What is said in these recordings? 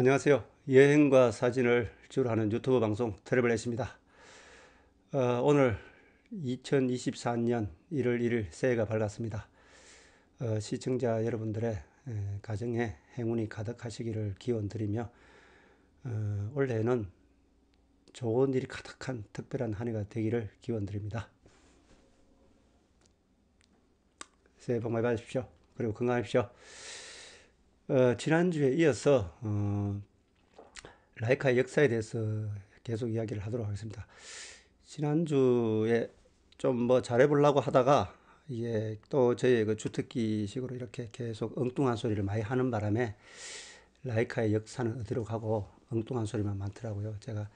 안녕하세요. 여행과 사진을 주로 하는 유튜브 방송 트래블렛입니다. 오늘 2024년 1월 1일 새해가 밝았습니다. 시청자 여러분들의 가정에 행운이 가득하시기를 기원드리며 올해는 좋은 일이 가득한 특별한 한 해가 되기를 기원드립니다. 새해 복 많이 받으십시오. 그리고 건강하십시오. 지난주에 이어서 라이카의 역사에 대해서 계속 이야기를 하도록 하겠습니다. 지난주에 좀 뭐 잘해보려고 하다가 이게 또 저희 그 주특기식으로 이렇게 계속 엉뚱한 소리를 많이 하는 바람에 라이카의 역사는 어디로 가고 엉뚱한 소리만 많더라고요. 제가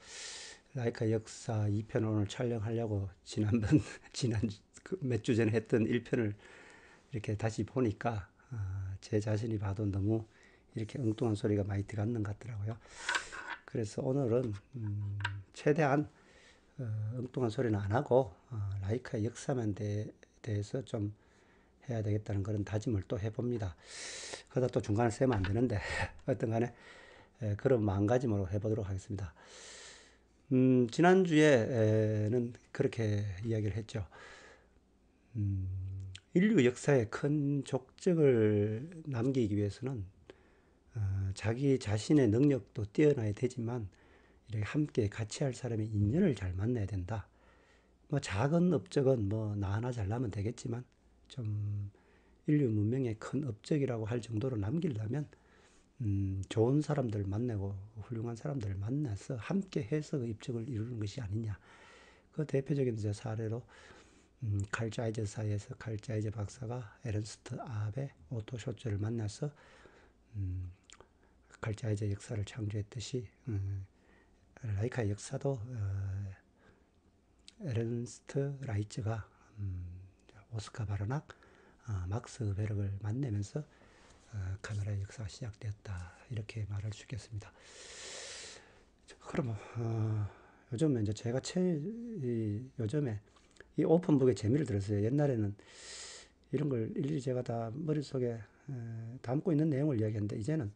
라이카 역사 2편을 오늘 촬영하려고 지난번 지난 몇 주 전에 했던 1편을 이렇게 다시 보니까 제 자신이 봐도 너무 이렇게 엉뚱한 소리가 많이 들어갔는 것 같더라고요. 그래서 오늘은 최대한 엉뚱한 소리는 안 하고 라이카의 역사만 대해서 좀 해야 되겠다는 그런 다짐을 또 해봅니다. 그러다 또 중간에 세면 안 되는데 어떤 간에 그런 마음가짐으로 해보도록 하겠습니다. 지난주에는 그렇게 이야기를 했죠. 인류 역사에 큰 족적을 남기기 위해서는 자기 자신의 능력도 뛰어나야 되지만 이렇게 함께 같이 할 사람의 인연을 잘 만나야 된다. 뭐 작은 업적은 뭐 나 하나 잘나면 되겠지만 좀 인류 문명의 큰 업적이라고 할 정도로 남기려면 좋은 사람들 만나고 훌륭한 사람들을 만나서 함께 해서 그 입적을 이루는 것이 아니냐. 그 대표적인 이제 사례로 칼 자이저사에서 칼 자이저 박사가 에른스트 아베 오토 쇼츠를 만나서 칼 자이저 역사를 창조했듯이 라이카의 역사도 에른스트 라이츠가 오스카 바르낙, 막스 베르를 만나면서 카메라의 역사가 시작되었다. 이렇게 말할 수 있겠습니다. 그러면 요즘에 이제 제가 요즘에 이 오픈북의 재미를 들었어요. 옛날에는 이런 걸 일일이 제가 다 머릿속에 담고 있는 내용을 이야기했는데 이제는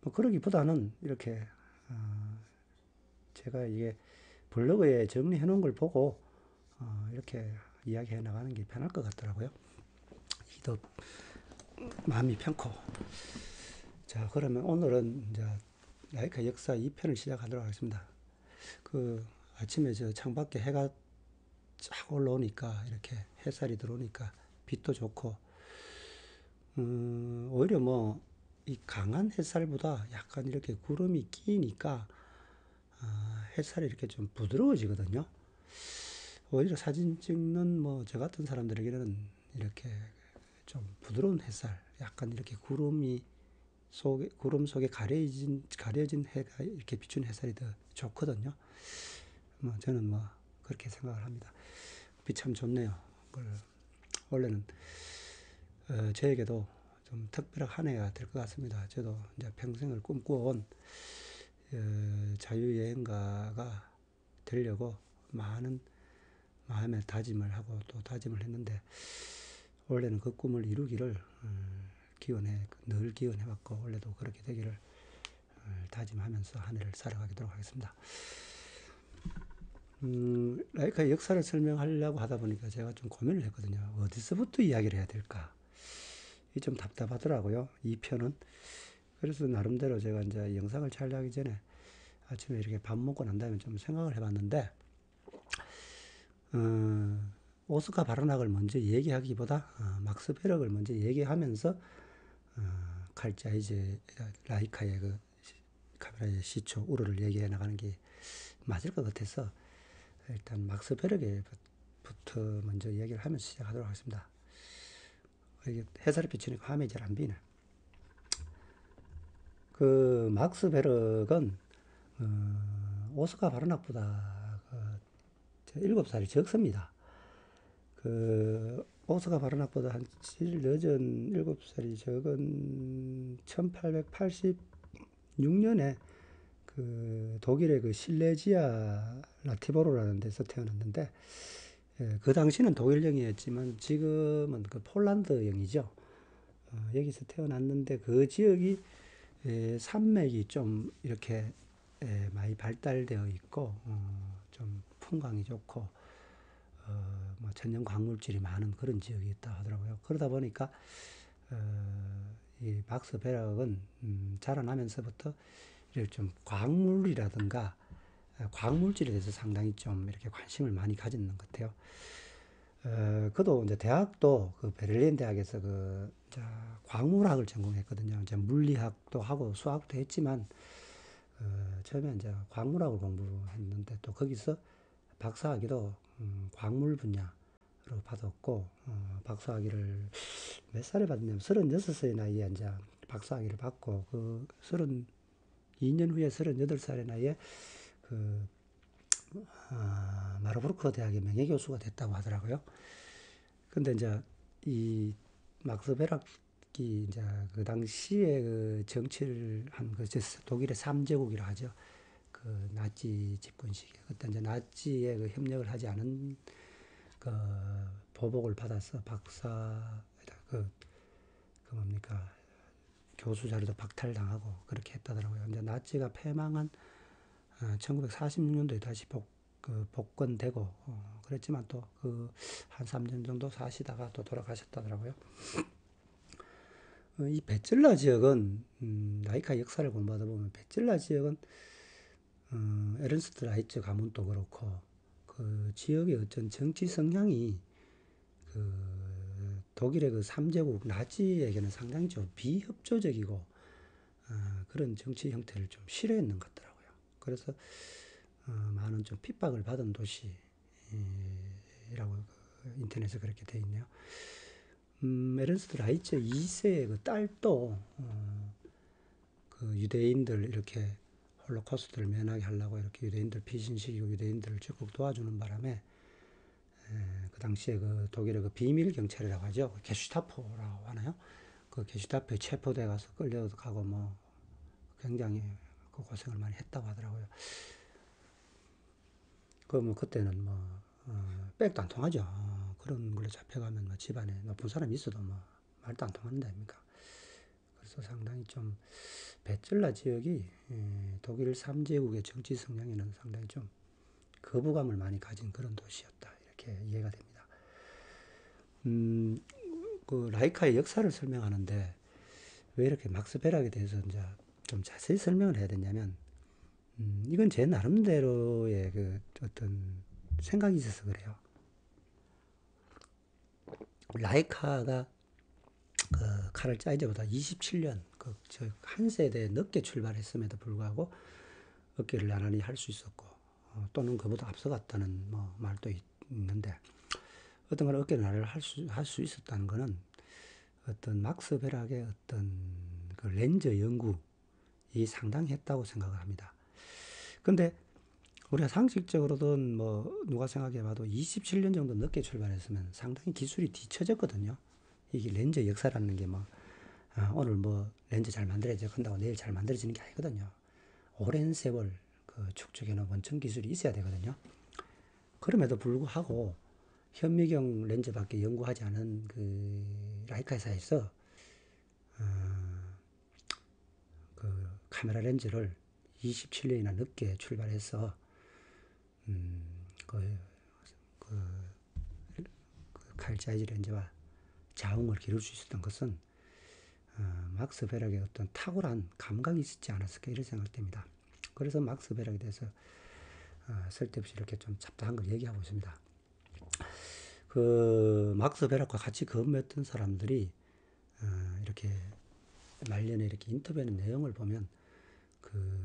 뭐 그러기보다는 이렇게 제가 이게 블로그에 정리해 놓은 걸 보고 이렇게 이야기해 나가는 게 편할 것 같더라고요. 더 마음이 편코. 자, 그러면 오늘은 이제 라이카 역사 2편을 시작하도록 하겠습니다. 그 아침에 저 창밖에 해가 쫙 올라오니까 이렇게 햇살이 들어오니까 빛도 좋고 오히려 뭐 이 강한 햇살보다 약간 이렇게 구름이 끼니까 햇살이 이렇게 좀 부드러워지거든요. 오히려 사진 찍는 뭐 저 같은 사람들에게는 이렇게 좀 부드러운 햇살, 약간 이렇게 구름 속에 가려진 해가 이렇게 비추는 햇살이 더 좋거든요. 뭐 저는 뭐 그렇게 생각을 합니다. 빛 참 좋네요. 원래는 저에게도 좀 특별한 한 해가 될 것 같습니다. 저도 이제 평생을 꿈꿔온 자유여행가가 되려고 많은 마음의 다짐을 하고 또 다짐을 했는데 원래는 그 꿈을 이루기를 늘 기원해왔고 원래도 그렇게 되기를 다짐하면서 한 해를 살아가도록 하겠습니다. 라이카의 역사를 설명하려고 하다 보니까 제가 좀 고민을 했거든요. 어디서부터 이야기를 해야 될까? 이게 좀 답답하더라고요. 이 편은. 그래서 나름대로 제가 이제 영상을 촬영하기 전에 아침에 이렇게 밥 먹고 난 다음에 좀 생각을 해봤는데, 오스카 바르낙을 먼저 얘기하기보다 막스 베럭을 먼저 얘기하면서 칼자 이제 라이카의 그 카메라의 시초 우르를 얘기해 나가는 게 맞을 것 같아서 일단 막스 베럭부터 먼저 얘기를 하면서 시작하도록 하겠습니다. 이게 해살이 비치니까 화면이 잘 안 비네. 그 막스 베럭은 오스카 바르낙보다 7살이 적습니다. 그 오스카 바르낙보다 한 7일 늦은 7살이 적은 1886년에 그 독일의 그 실레지아 라티보로라는 데서 태어났는데 그 당시는 독일령이었지만 지금은 그 폴란드령이죠. 여기서 태어났는데 그 지역이 산맥이 좀 이렇게 많이 발달되어 있고, 좀 풍광이 좋고, 뭐 천연 광물질이 많은 그런 지역이 있다 하더라고요. 그러다 보니까 이 막스베락은 자라나면서부터 이렇게 좀 광물이라든가 광물질에 대해서 상당히 좀 이렇게 관심을 많이 가지는 것 같아요. 그도 이제 대학도 그 베를린 대학에서 광물학을 전공했거든요. 이제 물리학도 하고 수학도 했지만 처음에 이제 광물학을 공부했는데 또 거기서 박사학위도 광물 분야로 받았고 박사학위를 몇 살에 받았냐면 36살 나이에 이제 박사학위를 받고 그 32년 후에 38살의 나이에 그 마르부르크 대학의 명예교수가 됐다고 하더라고요. 근데 이제 이 막스 베락이 이제 그 당시에 그 정치를 한 그 독일의 3제국이라 하죠. 그 나치 집권 시기에 그때 이제 나치에 그 협력을 하지 않은 그 보복을 받아서 그, 그 뭡니까 교수 자리도 박탈당하고 그렇게 했다더라고요. 이제 나치가 패망한 1946년도에 다시 복권되고 그랬지만 또 그 한 3년 정도 사시다가 또 돌아가셨다더라고요. 이 베젤라 지역은 라이카 역사를 공부하다 보면 베젤라 지역은 에른스트 라이츠 가문도 그렇고 그 지역의 어떤 정치 성향이 그 독일의 그 3제국 나치에게는 상당히 좀 비협조적이고 그런 정치 형태를 좀 싫어했는 것 같더라고요. 그래서 많은 좀 핍박을 받은 도시라고 인터넷에 그렇게 돼 있네요. 에른스트 라이츠 2세의 그 딸도 그 유대인들 이렇게 홀로코스트를 면하게 하려고 이렇게 유대인들 피신시키고 유대인들을 적극 도와주는 바람에 그 당시에 그 독일의 그 비밀 경찰이라고 하죠. 게슈타포라고 하나요? 그 게슈타포에 체포돼 가서 끌려가고 뭐 굉장히 그 고생을 많이 했다고 하더라고요. 그 뭐 그때는 뭐 백도 안 통하죠. 그런 걸로 잡혀가면 뭐 집안에 높은 사람이 있어도 뭐 말도 안 통하는 데 아닙니까? 그래서 상당히 좀 베젤라 지역이 독일 3제국의 정치 성향에는 상당히 좀 거부감을 많이 가진 그런 도시였다. 이렇게 이해가 됩니다. 그 라이카의 역사를 설명하는데 왜 이렇게 막스 베락에 대해서 이제 좀 자세히 설명을 해야 되냐면 이건 제 나름대로의 그 어떤 생각이 있어서 그래요. 라이카가 그 카를 짜이제보다 27년 한 세대 늦게 출발했음에도 불구하고 어깨를 나란히 할 수 있었고 또는 그보다 앞서갔다는 뭐 말도 있는데 어떤 걸 어깨를 나란히 할 수 있었다는 거는 어떤 막스 베락의 어떤 그 렌저 연구이 상당했다고 생각을 합니다. 근데 우리가 상식적으로든 뭐 누가 생각해봐도 27년 정도 늦게 출발했으면 상당히 기술이 뒤처졌거든요. 이게 렌즈 역사라는 게 뭐 오늘 뭐 렌즈 잘 만들어져 한다고 내일 잘 만들어지는 게 아니거든요. 오랜 세월 그 축적해놓은 원천 기술이 있어야 되거든요. 그럼에도 불구하고 현미경 렌즈밖에 연구하지 않은 그 라이카 회사에서 그 카메라 렌즈를 27년이나 늦게 출발해서 그, 그, 그 칼 자이즈 렌즈와 자웅을 기를 수 있었던 것은 막스 베락의 어떤 탁월한 감각이 있지 않았을까 이런 생각됩니다. 그래서 막스 베락에 대해서 쓸데없이 이렇게 좀 잡다한 걸 얘기하고 있습니다. 그 막스 베락과 같이 근무했던 사람들이 이렇게 말년에 이렇게 인터뷰하는 내용을 보면 그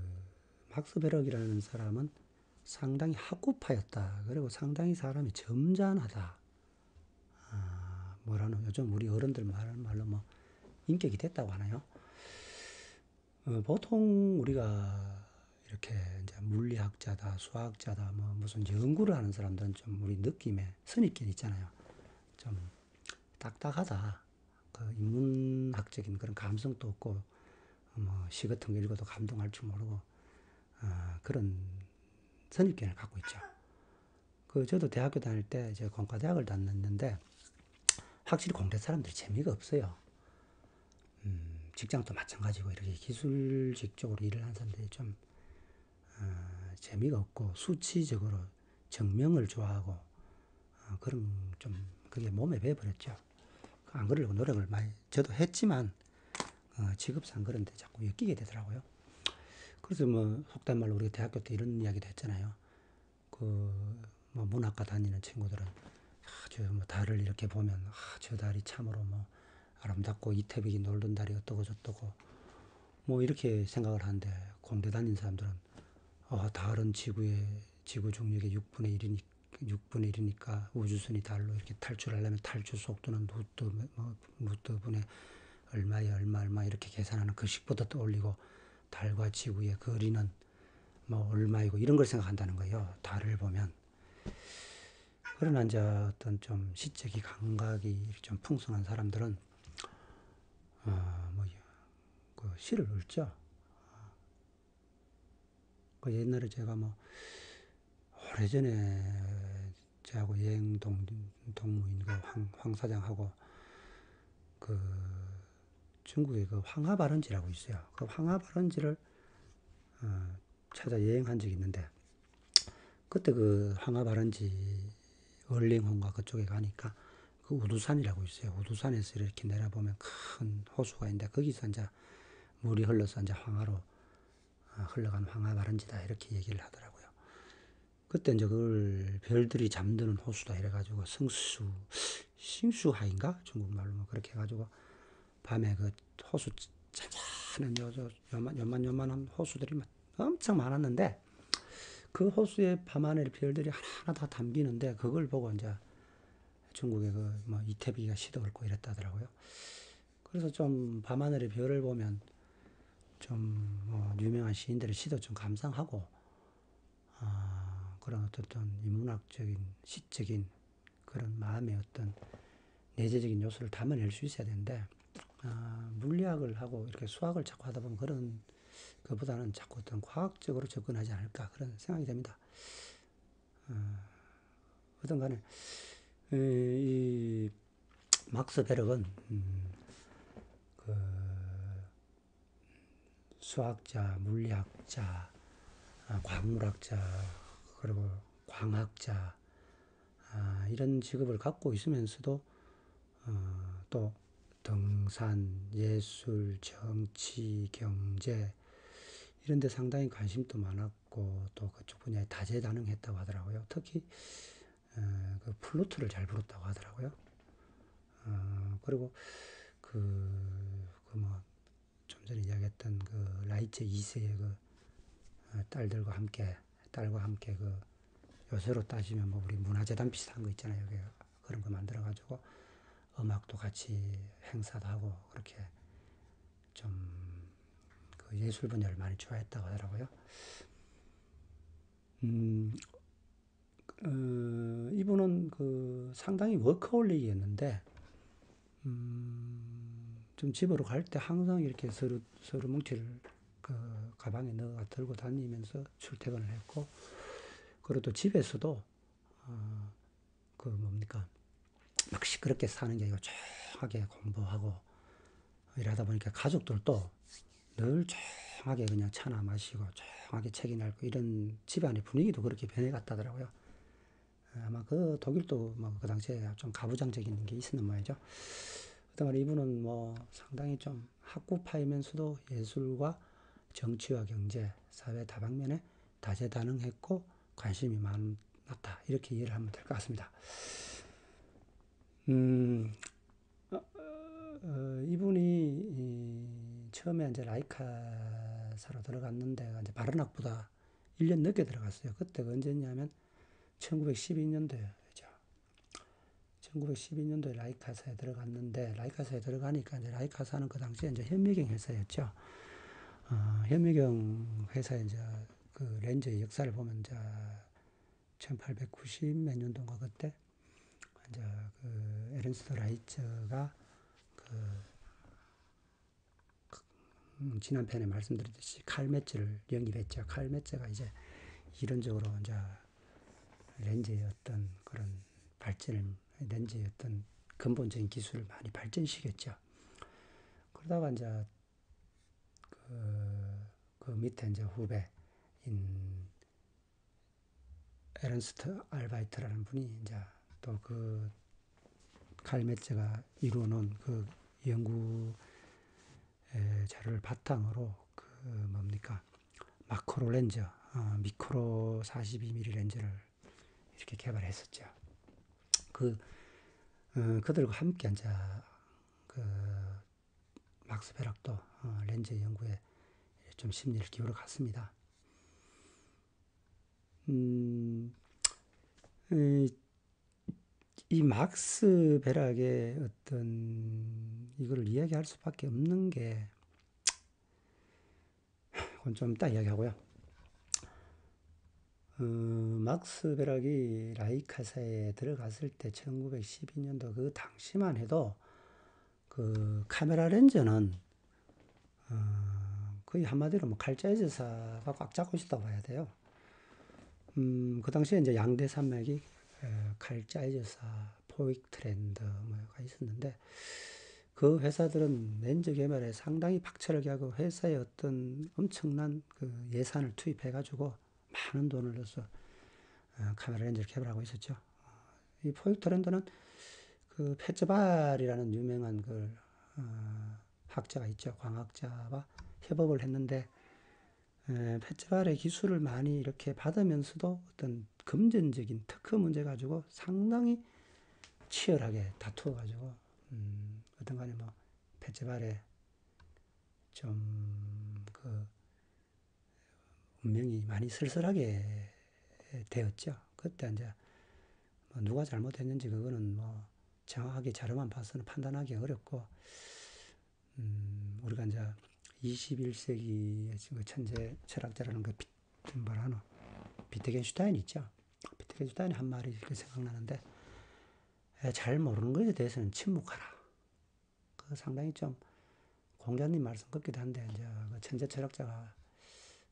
막스 베락이라는 사람은 상당히 학구파였다. 그리고 상당히 사람이 점잖하다. 뭐라는 요즘 우리 어른들 말로 뭐 인격이 됐다고 하나요? 보통 우리가 이렇게 이제 물리학자다, 수학자다, 뭐 무슨 연구를 하는 사람들은 좀 우리 느낌에 선입견 있잖아요. 좀 딱딱하다. 그 인문학적인 그런 감성도 없고 뭐 시 같은 거 읽어도 감동할 줄 모르고 그런 선입견을 갖고 있죠. 그 저도 대학교 다닐 때 이제 공과대학을 다녔는데 확실히 공대 사람들이 재미가 없어요. 직장도 마찬가지고 이렇게 기술직 쪽으로 일을 하는 사람들이 좀 재미가 없고 수치적으로 증명을 좋아하고 그런 좀 그게 몸에 배어버렸죠. 안 그러려고 노력을 많이 저도 했지만 직업상 그런데 자꾸 엮이게 되더라고요. 그래서 뭐 속된 말로 우리 대학교 때 이런 이야기도 했잖아요. 그 뭐 문학과 다니는 친구들은 저 뭐 달을 이렇게 보면 저 달이 참으로 뭐 아름답고 이태백이 놀던 달이 어떠고 저떠고 뭐 이렇게 생각을 하는데 공대 다닌 사람들은 달은 지구 중력의 6분의 1이니까 6분의 1이니까 우주선이 달로 이렇게 탈출하려면 탈출 속도는 루트 분의 얼마에 얼마 이렇게 계산하는 그 식부터 떠올리고 달과 지구의 거리는 뭐 얼마이고 이런 걸 생각한다는 거예요. 달을 보면. 그러나 이제 어떤 좀 시적인 감각이 좀 풍성한 사람들은 그 시를 읽죠. 그 옛날에 제가 뭐 오래전에 저하고 여행 동무인 그 황 사장하고 그 중국에 그 황하바른지라고 있어요. 그 황하바른지를 찾아 여행한 적이 있는데 그때 그 황하바른지 얼링홍과 그쪽에 가니까 그 우두산이라고 있어요. 우두산에서 이렇게 내려보면 큰 호수가 있는데 거기서 이제 물이 흘러서 이제 황하로 흘러간 황하바른지다 이렇게 얘기를 하더라고요. 그때 이제 그걸 별들이 잠드는 호수다 이래가지고 싱슈하인가 중국말로 뭐 그렇게 해가지고 밤에 그 호수 잔잔한 요만한 호수들이 엄청 많았는데 그 호수에 밤하늘 별들이 하나하나 다 담기는데 그걸 보고 이제 중국의 그 뭐 이태비가 시도 읊고 이랬다더라고요. 그래서 좀 밤하늘의 별을 보면 좀 뭐 유명한 시인들의 시도 좀 감상하고 그런 어떤 인문학적인 시적인 그런 마음의 어떤 내재적인 요소를 담아낼 수 있어야 되는데 물리학을 하고 이렇게 수학을 자꾸 하다 보면 그런 그보다는 자꾸 어떤 과학적으로 접근하지 않을까 그런 생각이 됩니다. 어떤 간에 이 막스 베르건 그 수학자, 물리학자, 광물학자 그리고 광학자 이런 직업을 갖고 있으면서도 또 등산, 예술, 정치, 경제 이런 데 상당히 관심도 많았고 또 그쪽 분야에 다재다능했다고 하더라고요. 특히 그 플루트를 잘 불었다고 하더라고요. 그리고 뭐 좀 전에 이야기했던 그 라이체 2세의 그 딸과 함께 그 요새로 따지면 뭐 우리 문화재단 비슷한 거 있잖아요. 여기 그런 거 만들어가지고 음악도 같이 행사도 하고 그렇게 좀 그 예술 분야를 많이 좋아했다고 하더라고요. 이분은 그 상당히 워커홀릭이었는데 좀 집으로 갈 때 항상 이렇게 서류 뭉치를 그 가방에 넣어 들고 다니면서 출퇴근을 했고 그리고 또 집에서도 그 뭡니까 막 시끄럽게 사는 게 아니고 조용하게 공부하고 이러다 보니까 가족들도 늘 조용하게 그냥 차나 마시고 조용하게 책이나 읽고 이런 집안의 분위기도 그렇게 변해갔다더라고요. 아마 그 독일도 뭐 그 당시에 좀 가부장적인 게 있었는 모양이죠. 그다음에 이분은 뭐 상당히 좀 학구파이면서도 예술과 정치와 경제, 사회 다방면에 다재다능했고 관심이 많았다. 이렇게 이해를 하면 될 것 같습니다. 이분이 처음에 이제 라이카사로 들어갔는데 이제 바른학보다 1년 늦게 들어갔어요. 그때가 언제냐면 1912년도죠. 1912년도에 라이카사에 들어갔는데 라이카사에 들어가니까 이제 라이카사는 그 당시에 이제 현미경 회사였죠. 현미경 회사의 이제 그 렌즈의 역사를 보면 이제 1890 몇 년도인가 그때 이제 그 에른스트 라이처가 지난 편에 말씀드렸듯이 칼매츠를 영입했죠. 칼매츠가 이제 이론적으로 이제 렌즈의 어떤 그런 렌즈의 어떤 근본적인 기술을 많이 발전시켰죠. 그러다가 이제 그 밑에 이제 후배인 에른스트 알바이트라는 분이 이제 또 그 칼메츠가 이루어 놓은 그 연구 자료를 바탕으로 그 뭡니까 마크로 렌즈, 미크로 42mm 렌즈를 이렇게 개발했었죠. 그들과 함께 이제 그 막스 베락도 렌즈 연구에 좀 심리를 기울여 갔습니다. 이 막스 베락의 어떤 이거를 이야기할 수밖에 없는 게 그건 좀 이따 이야기하고요. 막스 베락이 라이카사에 들어갔을 때 1912년도 그 당시만 해도 그 카메라 렌즈는 거의 한마디로 뭐 칼자이즈사가 꽉 잡고 있었다고 봐야 돼요. 그 당시에 이제 양대 산맥이 칼자이즈사, 포익트렌드 뭐가 있었는데 그 회사들은 렌즈 개발에 상당히 박차를 가하고 회사에 어떤 엄청난 그 예산을 투입해가지고 많은 돈을 넣어서 카메라 렌즈를 개발하고 있었죠. 이 포익트렌드는 그 페츠발이라는 유명한 그 학자가 있죠. 광학자와 협업을 했는데 페츠발의 기술을 많이 이렇게 받으면서도 어떤 금전적인 특허 문제 가지고 상당히 치열하게 다투어 가지고 어떤 간에 뭐 페츠발의 좀 그 운명이 많이 쓸쓸하게 되었죠. 그때 이제 뭐 누가 잘못했는지 그거는 뭐 정확하게 자료만 봐서는 판단하기 어렵고 우리가 이제 21세기의 지금 천재 철학자라는 그 뭐라노 비트겐슈타인 있죠. 비트겐슈타인이 한 말이 이렇게 생각나는데 잘 모르는 것에 대해서는 침묵하라. 그 상당히 좀 공자님 말씀 같기도 한데 이제 그 천재 철학자가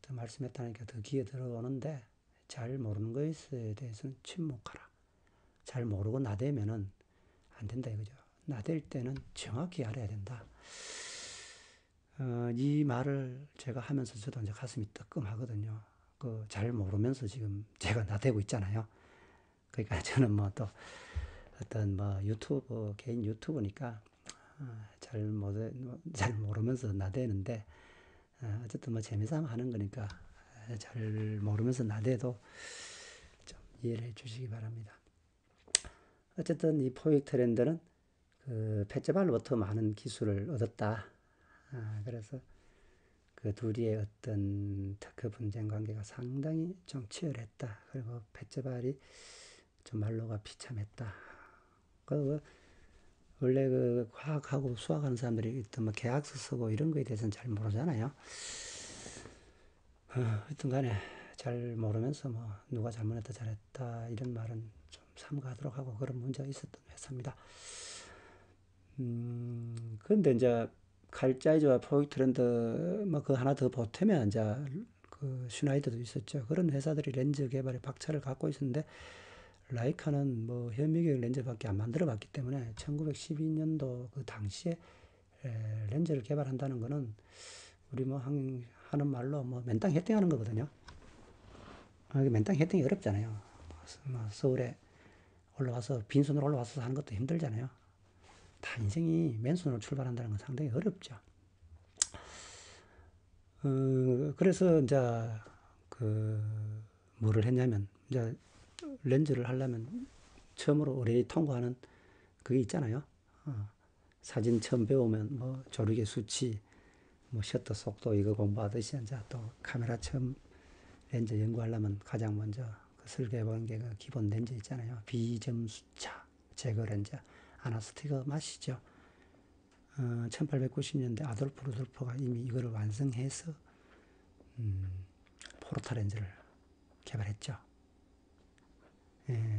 더 말씀했다니까 더 귀에 들어오는데 잘 모르는 것에 대해서는 침묵하라. 잘 모르고 나대면은 안 된다 이거죠. 나댈 때는 정확히 알아야 된다. 이 말을 제가 하면서 저도 이제 가슴이 뜨끔하거든요. 그 잘 모르면서 지금 제가 나대고 있잖아요. 그러니까 저는 뭐 또 어떤 뭐 유튜브 개인 유튜브니까 잘 모르면서 나대는데 어쨌든 뭐 재미삼아 하는 거니까 잘 모르면서 나대도 좀 이해를 해주시기 바랍니다. 어쨌든 이 포획 트렌드는 그 페츠발로부터 많은 기술을 얻었다. 그래서 그 둘이의 어떤 특허 분쟁 관계가 상당히 좀 치열했다. 그리고 페츠발이 좀 말로가 비참했다. 그 원래 그 과학하고 수학하는 사람들이 뭐 계약서 쓰고 이런 거에 대해서는 잘 모르잖아요. 하여튼 간에 잘 모르면서 뭐 누가 잘못했다 잘했다 이런 말은 좀 삼가하도록 하고 그런 문제가 있었던 회사입니다. 그런데 이제 칼자이즈와 포익트렌드 뭐 그 하나 더 보태면 이제 그 슈나이더도 있었죠. 그런 회사들이 렌즈 개발에 박차를 갖고 있었는데 라이카는 뭐 현미경 렌즈밖에 안 만들어 봤기 때문에 1912년도 그 당시에 렌즈를 개발한다는 거는 우리 뭐 하는 말로 뭐 맨땅 헤딩하는 거거든요. 맨땅 헤딩이 어렵잖아요. 뭐 서울에 올라와서 빈손으로 올라와서 하는 것도 힘들잖아요. 다 인생이 맨손으로 출발한다는 건 상당히 어렵죠. 그래서 이제 그 뭐를 했냐면 이제 렌즈를 하려면 처음으로 어린이 통과하는 그게 있잖아요. 사진 처음 배우면 뭐 조리개 수치, 뭐 셔터 속도 이거 공부하듯이 이제 또 카메라 처음 렌즈 연구하려면 가장 먼저 그 설계해보는 게 그 기본 렌즈 있잖아요. 비점 수차 제거 렌즈 아나스티그 맛이죠. 1890년대 아돌프 루돌프가 이미 이거를 완성해서 포르타 렌즈를 개발했죠.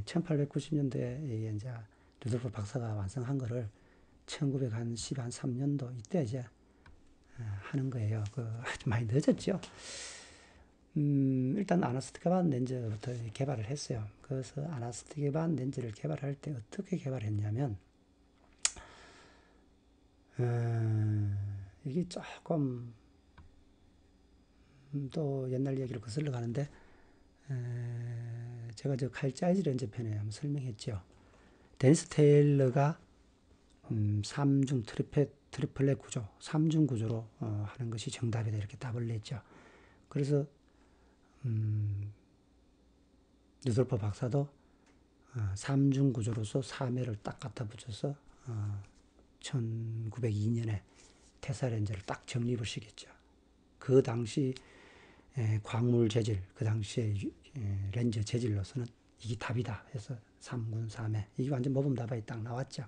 1890년대에 이제 루돌프 박사가 완성한 거를 1913년도 이때 이제 하는 거예요. 그 아주 많이 늦었죠. 일단 아나스티그반 렌즈부터 개발을 했어요. 그래서 아나스티그반 렌즈를 개발할 때 어떻게 개발했냐면 이게 조금 또 옛날 얘기를 거슬러 가는데, 제가 저 칼 사이즈 렌즈 편에 한번 설명했죠. 데니스 테일러가 3중 트리플렛 구조, 3중 구조로 하는 것이 정답이다 이렇게 답을 냈죠. 그래서 루돌프 박사도 3중 구조로서 3회를 딱 갖다 붙여서 1902년에 테사 렌즈를 딱 정립을 시켰죠. 그 당시 광물 재질, 그 당시에 렌즈 재질로서는 이게 답이다 해서 3군 3회. 이게 완전 모범 답안이 딱 나왔죠.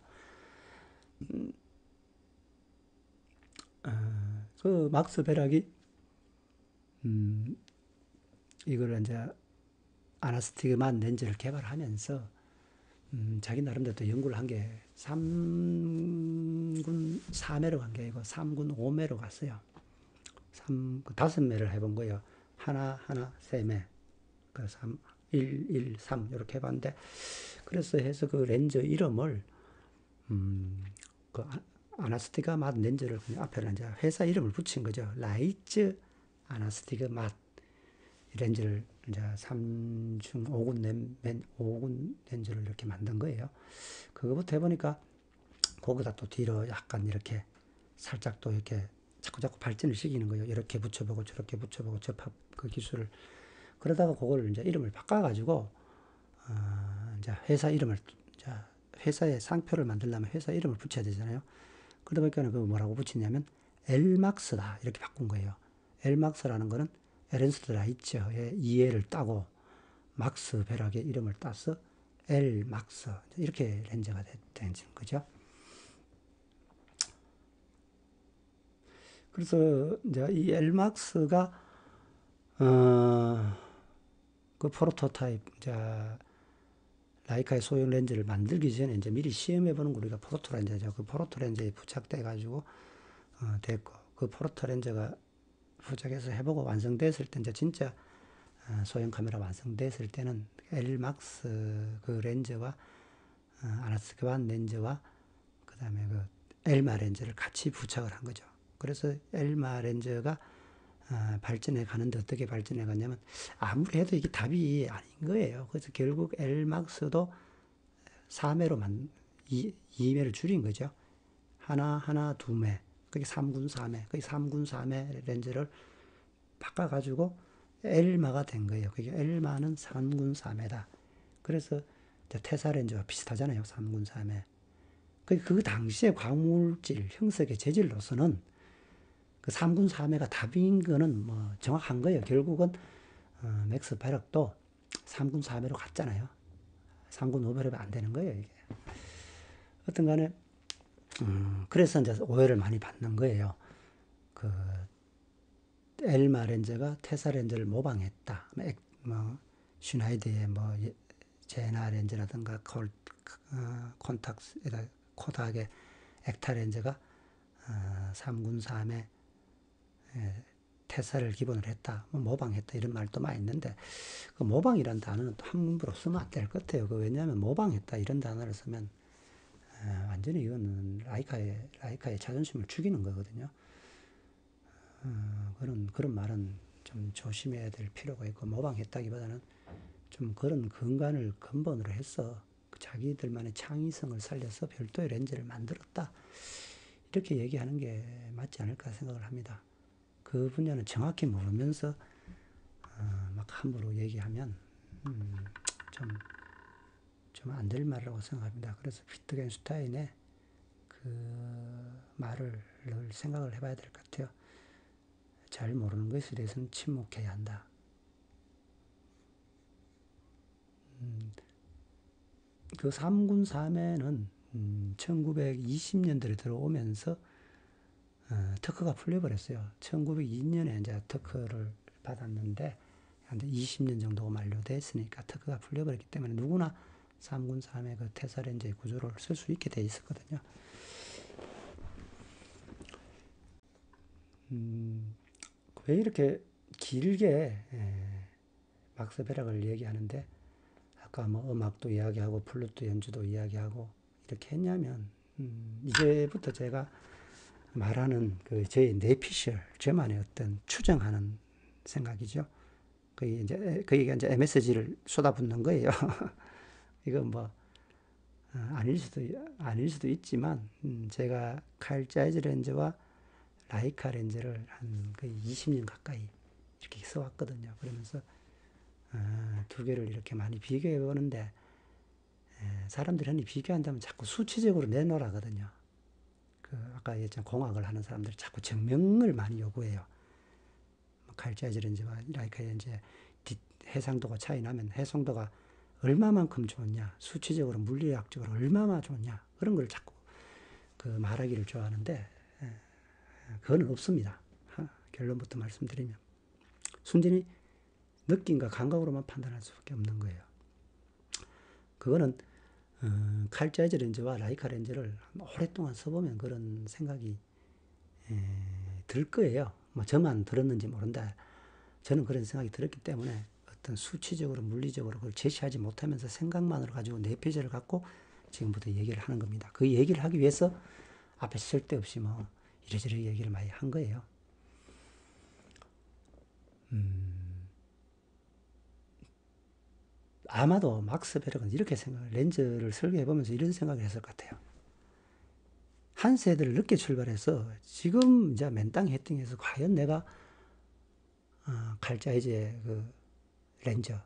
그 막스 베락이 이걸 이제 아나스티그만 렌즈를 개발하면서 자기 나름대로 또 연구를 한 게 3군 3회로 간 게 아니고 3군 5회로 갔어요. 5매를 해본 거예요. 하나, 3매. 그 3, 1, 3 이렇게 해봤는데, 그래서 해서 그 렌즈 이름을 그 아나스티가 맛 렌즈를 그냥 앞에는 이제 회사 이름을 붙인 거죠. 라이츠 아나스티그 맛 렌즈를 이제 3중 5군 렌즈를 이렇게 만든 거예요. 그거부터 해보니까 거기다 또 뒤로 약간 이렇게 살짝 또 이렇게 자꾸 발전을 시키는 거예요. 이렇게 붙여보고 저렇게 붙여보고 접합 그 기술을. 그러다가 그걸 이제 이름을 바꿔가지고 이제 회사 이름을 이제 회사의 상표를 만들려면 회사 이름을 붙여야 되잖아요. 그러다 보니까 그 뭐라고 붙이냐면 엘막스다 이렇게 바꾼 거예요. 엘막스라는 거는 에른스트 라이츠의 이해를 따고 막스 베락의 이름을 따서 엘막스 이렇게 렌즈가 된 거죠. 그래서 이제 이 엘막스가 그 프로토타입 이제 라이카의 소형 렌즈를 만들기 전에 이제 미리 시험해 보는 거 우리가 포토 렌즈죠. 그 포토 렌즈에 부착돼 가지고 됐고, 그 포토 렌즈가 부착해서 해보고 완성됐을 때 이제 진짜 소형 카메라 완성됐을 때는 엘막스 그 렌즈와 아나스티그만 렌즈와 그 다음에 그 엘마 렌즈를 같이 부착을 한 거죠. 그래서 엘마 렌즈가 발전해 가는데 어떻게 발전해 갔냐면 아무리 해도 이게 답이 아닌 거예요. 그래서 결국 엘막스도 3회로 2회를 줄인 거죠. 하나, 2매. 그게 3군 3회. 그게 3군 3회 렌즈를 바꿔가지고 엘마가 된 거예요. 그게 엘마는 3군 3회다. 그래서 테사 렌즈와 비슷하잖아요. 3군 3회. 그 당시에 광물질, 형석의 재질로서는 그 3군 3회가 답인 거는 뭐 정확한 거예요. 결국은 맥스 베락도 3군 3회로 갔잖아요. 3군 5회로 안 되는 거예요, 이게. 어떤 간에 그래서 이제 오해를 많이 받는 거예요. 그 엘마 렌즈가 테사 렌즈를 모방했다. 뭐 슈나이드의 뭐 제나 렌즈라든가 콘탁스 코닥의 액타 렌즈가 3군 3회 테사를 기본으로 했다, 뭐 모방했다 이런 말도 많이 있는데 그 모방이란 단어는 또 함부로 쓰면 안 될 것 같아요. 왜냐하면 모방했다 이런 단어를 쓰면 완전히 이거는 라이카의 자존심을 죽이는 거거든요. 그런 말은 좀 조심해야 될 필요가 있고, 모방했다기보다는 좀 그런 근간을 근본으로 해서 자기들만의 창의성을 살려서 별도의 렌즈를 만들었다 이렇게 얘기하는 게 맞지 않을까 생각을 합니다. 그 분야는 정확히 모르면서 막 함부로 얘기하면 좀 안 될 말이라고 생각합니다. 그래서 위트겐슈타인의 그 말을 늘 생각을 해봐야 될 것 같아요. 잘 모르는 것에 대해서는 침묵해야 한다. 그 3군 3회는 1920년대에 들어오면서 특허가 풀려버렸어요. 1902년에 이제 특허를 받았는데 한 20년 정도가 만료됐으니까 특허가 풀려버렸기 때문에 누구나 3군 3회 그 테사 렌즈의 구조를 쓸 수 있게 돼 있었거든요. 왜 이렇게 길게 막스 베락을 얘기하는데 아까 뭐 음악도 이야기하고 플루트 연주도 이야기하고 이렇게 했냐면 이제부터 제가 말하는 그 제 뇌피셜, 저만의 어떤 추정하는 생각이죠. 거기가 이제 MSG를 쏟아붓는 거예요. 이건 뭐, 아닐 수도 있지만, 제가 칼 자이즈 렌즈와 라이카 렌즈를 한 거의 20년 가까이 이렇게 써왔거든요. 그러면서, 두 개를 이렇게 많이 비교해 보는데, 사람들이 흔히 비교한다면 자꾸 수치적으로 내놓으라거든요. 아까 얘기했던 공학을 하는 사람들이 자꾸 증명을 많이 요구해요. 칼 자이즈 렌즈와 라이카 렌즈의 해상도가 차이 나면 해상도가 얼마만큼 좋냐, 수치적으로 물리학적으로 얼마나 좋냐, 그런 걸 자꾸 말하기를 좋아하는데, 그건 없습니다. 결론부터 말씀드리면 순전히 느낌과 감각으로만 판단할 수밖에 없는 거예요. 그거는 칼 자이즈 렌즈와 라이카 렌즈를 오랫동안 써보면 그런 생각이 들 거예요. 뭐 저만 들었는지 모른다. 저는 그런 생각이 들었기 때문에 어떤 수치적으로 물리적으로 그걸 제시하지 못하면서 생각만으로 가지고 네 페이지를 갖고 지금부터 얘기를 하는 겁니다. 그 얘기를 하기 위해서 앞에 쓸데없이 뭐 이래저래 얘기를 많이 한 거예요. 아마도 막스 베르그는 이렇게 렌즈를 설계해보면서 이런 생각을 했을 것 같아요. 한 세대를 늦게 출발해서 지금 이제 맨땅 헤딩해서 과연 내가 칼 자이즈의 렌즈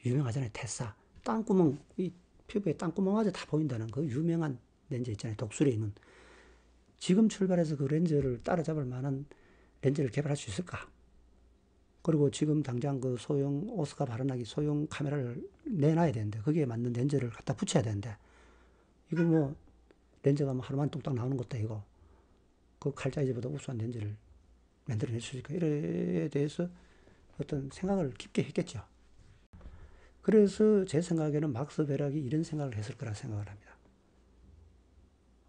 유명하잖아요. 테사 땅구멍, 이 피부에 땅구멍마저 다 보인다는 그 유명한 렌즈 있잖아요. 독수리에 있는. 지금 출발해서 그 렌즈를 따라잡을 만한 렌즈를 개발할 수 있을까? 그리고 지금 당장 그 소형 오스카 바르나기 소형 카메라를 내놔야 되는데 거기에 맞는 렌즈를 갖다 붙여야 되는데 이거 뭐 렌즈가 뭐 하루만 뚝딱 나오는 것도 아니고 그 칼 사이즈보다 우수한 렌즈를 만들어낼 수 있을까? 이에 대해서 어떤 생각을 깊게 했겠죠. 그래서 제 생각에는 막스 베락이 이런 생각을 했을 거라 생각을 합니다.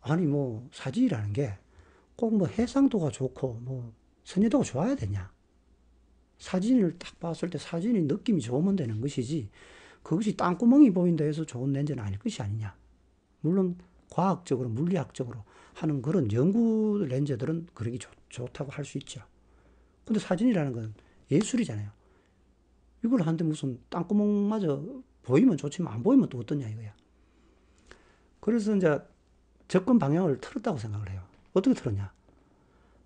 아니 뭐 사진이라는 게 꼭 뭐 해상도가 좋고 뭐 선회도가 좋아야 되냐? 사진을 딱 봤을 때 사진이 느낌이 좋으면 되는 것이지 그것이 땅구멍이 보인다 해서 좋은 렌즈는 아닐 것이 아니냐. 물론 과학적으로 물리학적으로 하는 그런 연구 렌즈들은 그러기 좋다고 할 수 있죠. 근데 사진이라는 건 예술이잖아요. 이걸 하는데 무슨 땅구멍마저 보이면 좋지만 안 보이면 또 어떠냐 이거야. 그래서 이제 접근 방향을 틀었다고 생각을 해요. 어떻게 틀었냐?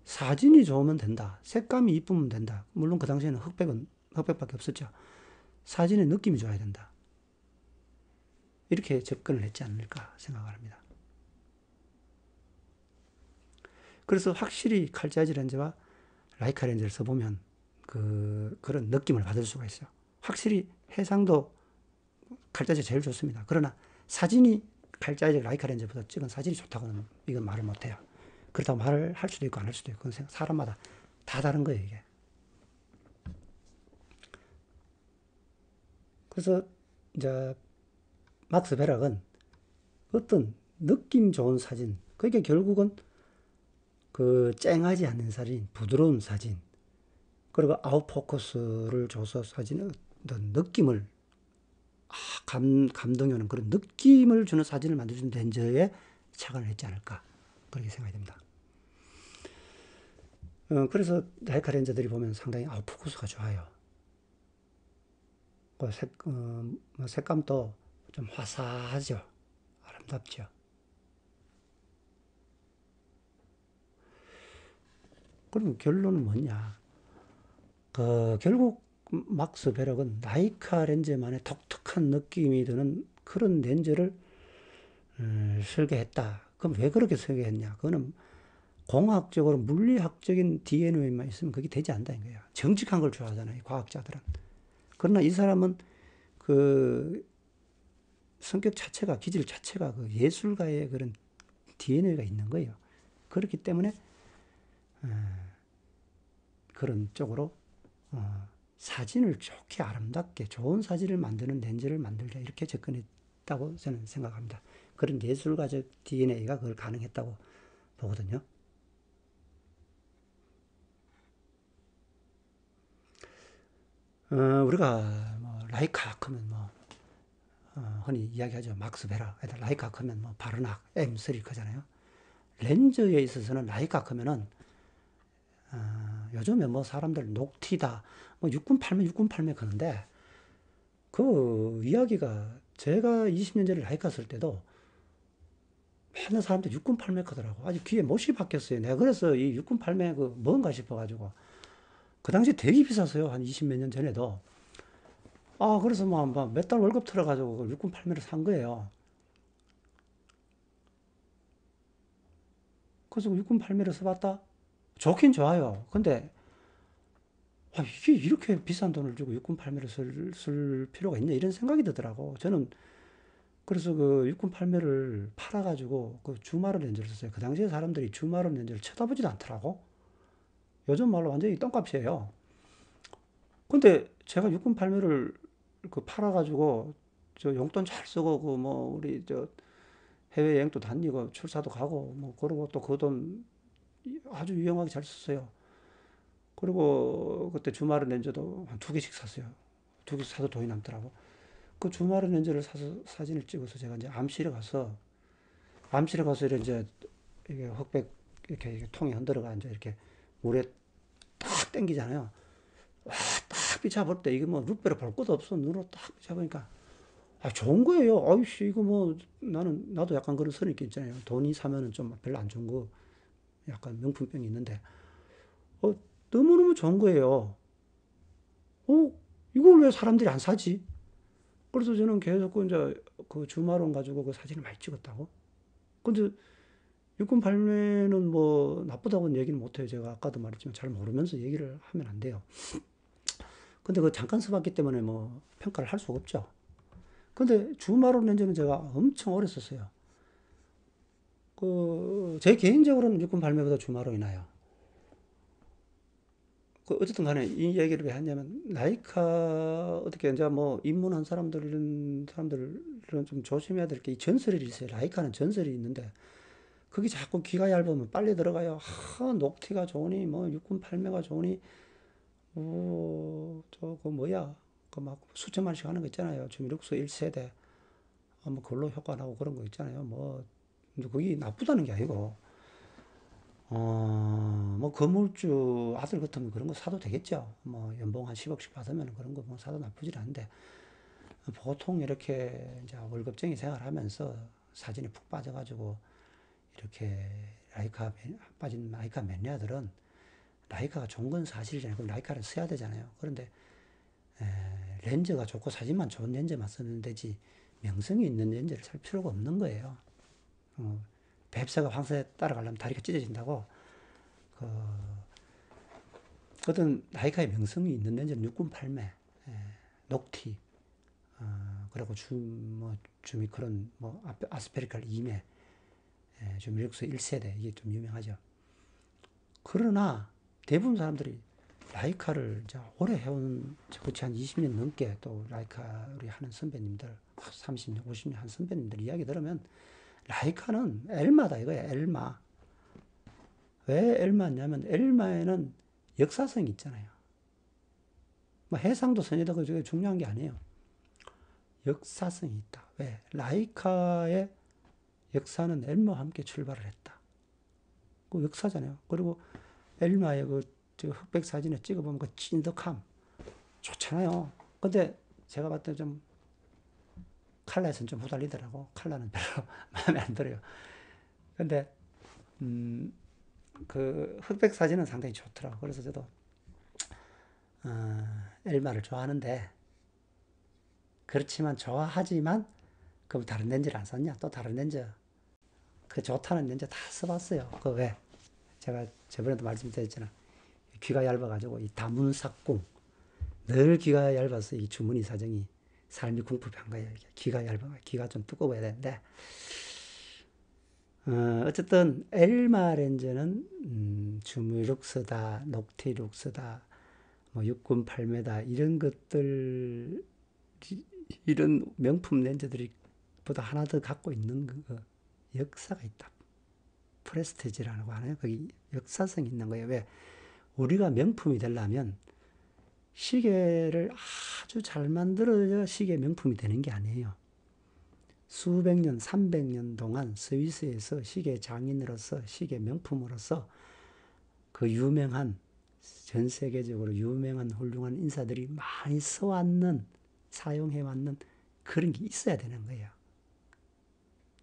사진이 좋으면 된다. 색감이 이쁘면 된다. 물론 그 당시에는 흑백밖에 없었죠. 사진의 느낌이 좋아야 된다. 이렇게 접근을 했지 않을까 생각을 합니다. 그래서 확실히 칼 자이즈 렌즈와 라이카 렌즈를 써보면 그런 느낌을 받을 수가 있어요. 확실히 해상도 칼 자이즈가 제일 좋습니다. 그러나 사진이 칼 자이즈 라이카 렌즈보다 찍은 사진이 좋다고는 이건 말을 못해요. 그렇다고 말을 할 수도 있고 안 할 수도 있고 그건 사람마다 다 다른 거예요 이게. 그래서 이제 막스 베락은 어떤 느낌 좋은 사진, 그게 결국은 그 쨍하지 않는 사진, 부드러운 사진, 그리고 아웃포커스를 줘서 사진의 어떤 느낌을 감동이 오는 그런 느낌을 주는 사진을 만들어준 렌즈에 착안을 했지 않을까 그렇게 생각이 됩니다. 그래서 라이카 렌즈들이 보면 상당히 아웃포커스가 좋아요. 색감도 좀 화사하죠. 아름답죠. 그럼 결론은 뭐냐? 결국 막스 베럭은 라이카 렌즈만의 독특한 느낌이 드는 그런 렌즈를 설계했다. 그럼 왜 그렇게 설계했냐? 그거는 공학적으로 물리학적인 DNA만 있으면 그게 되지 않는다는 거예요. 정직한 걸 좋아하잖아요. 과학자들은. 그러나 이 사람은 그 성격 자체가, 기질 자체가 그 예술가의 그런 DNA가 있는 거예요. 그렇기 때문에 그런 쪽으로 사진을 좋게 아름답게 좋은 사진을 만드는 렌즈를 만들자 이렇게 접근했다고 저는 생각합니다. 그런 예술가적 DNA가 그걸 가능했다고 보거든요. 우리가 뭐 라이카 하면 뭐 흔히 이야기하죠. 막스 베라. 라이카 하면 뭐 바르낙 M3 그잖아요. 렌즈에 있어서는 라이카 하면은 요즘에 뭐 사람들 녹티다, 뭐 육군팔매 그러는데 그 이야기가 제가 20년 전에 라이카 쓸 때도 맨날 사람들 육군팔매 하더라고. 아직 귀에 못이 박혔어요. 내가 그래서 이 육군팔매 그 뭔가 싶어가지고 그 당시 되게 비쌌어요. 한 20 몇 년 전에도. 그래서 몇 달 월급 들어가지고 육군팔매를 산 거예요. 그래서 육군팔매를 써봤다? 좋긴 좋아요. 근데 이게 이렇게 비싼 돈을 주고 육군팔매를 쓸 필요가 있냐 이런 생각이 들더라고. 저는 그래서 그 육군팔매를 팔아가지고 그 주마루 렌즈를 썼어요. 그 당시에 사람들이 주마루 렌즈를 쳐다보지도 않더라고. 요즘 말로 완전히 똥값이에요. 근데 제가 육군팔매를 그 팔아가지고 저 용돈 잘 쓰고 그 뭐 우리 저 해외여행도 다니고 출사도 가고 뭐 그러고 또 그 돈 아주 유용하게 잘 썼어요. 그리고 그때 주말에 렌즈도 한 두 개씩 샀어요. 두 개씩 사도 돈이 남더라고. 그 주말에 렌즈를 사서 사진을 찍어서 제가 이제 암실에 가서 이제 이게 흑백 이렇게 통에 흔들어가 이제 이렇게 물에 딱 땡기잖아요. 딱 비춰볼 때 이게 뭐 루페로 볼 것도 없어. 눈으로 딱 비춰보니까 좋은 거예요. 아이씨 이거 뭐 나도 약간 그런 선이 있잖아요. 돈이 사면은 좀 별로 안 좋은 거 약간 명품병이 있는데 어, 너무너무 좋은 거예요. 이걸 왜 사람들이 안 사지? 그래서 저는 계속 그 이제 그 주말원 가지고 그 사진을 많이 찍었다고. 근데 육군 발매는 뭐 나쁘다고는 얘기는 못해요. 제가 아까도 말했지만 잘 모르면서 얘기를 하면 안 돼요. 근데 그 잠깐 써봤기 때문에 뭐 평가를 할 수가 없죠. 근데 주말원 렌즈는 제가 엄청 오래 썼어요. 제 개인적으로는 육군 발매보다 주말원이 나요. 어쨌든 간에 이 얘기를 왜 하냐면, 라이카, 어떻게, 이제 뭐, 입문한 사람들은 좀 조심해야 될 게, 이 전설이 있어요. 라이카는 전설이 있는데, 그게 자꾸 귀가 얇으면 빨리 들어가요. 녹티가 좋으니, 뭐, 육군 팔매가 좋으니, 그 뭐야. 그 막 수천만씩 하는 거 있잖아요. 주미룩스 1세대. 뭐, 그걸로 효과 나고 그런 거 있잖아요. 뭐, 근데 그게 나쁘다는 게 아니고, 뭐 건물주 아들 같으면 그런 거 사도 되겠죠. 뭐 연봉 한 10억씩 받으면 그런 거 뭐 사도 나쁘지 않은데 보통 이렇게 이제 월급쟁이 생활하면서 사진에 푹 빠져가지고 이렇게 빠진 라이카 매니아들은 라이카가 좋은 건 사실이잖아요. 그럼 라이카를 써야 되잖아요. 그런데 렌즈가 좋고 사진만 좋은 렌즈만 쓰면 되지 명성이 있는 렌즈를 살 필요가 없는 거예요. 뱁새가 황새에 따라가려면 다리가 찢어진다고. 그 어떤 라이카의 명성이 있는 렌즈는 육군 팔매, 녹티, 그리고 주미크론, 뭐 아스페리칼 2매, 주미룩스 1세대 이게 좀 유명하죠. 그러나 대부분 사람들이 라이카를 이제 오래 해온, 그치 한 20년 넘게 또 라이카 우리 하는 선배님들, 30년, 50년 한 선배님들 이야기 들으면 라이카는 엘마다 이거야, 엘마. 왜 엘마냐면 엘마에는 역사성이 있잖아요. 뭐 해상도 선이다 그게 중요한 게 아니에요. 역사성이 있다. 왜? 라이카의 역사는 엘마와 함께 출발을 했다. 그 역사잖아요. 그리고 엘마의 흑백 사진에 찍어보면 그 찐득함 좋잖아요. 근데 제가 봤을 때 좀 칼라에서는 좀 후달리더라고. 칼라는 별로 마음에 안 들어요. 근데 그 흑백 사진은 상당히 좋더라고. 그래서 저도 엘마를 좋아하는데 그렇지만 좋아하지만 그럼 다른 렌즈를 안 썼냐? 또 다른 렌즈 그 좋다는 렌즈 다 써봤어요. 그 왜? 제가 저번에도 말씀드렸잖아. 귀가 얇아가지고 이 다문삭궁 늘 귀가 얇아서 이 주머니 사정이 삶이 궁핍한 거예요. 귀가 얇아, 귀가 좀 두꺼워야 되는데 어쨌든 엘마 렌즈는 주무룩스다, 녹티룩스다, 뭐 육군 팔매다 이런 것들 이런 명품 렌즈들이 보다 하나 더 갖고 있는 그 역사가 있다. 프레스티지라고 하나요? 거기 역사성이 있는 거예요. 왜? 우리가 명품이 되려면 시계를 아주 잘 만들어야 시계 명품이 되는 게 아니에요. 수백 년, 300년 동안 스위스에서 시계 장인으로서 시계 명품으로서 그 유명한 전 세계적으로 유명한 훌륭한 인사들이 많이 써왔는, 사용해왔는 그런 게 있어야 되는 거예요.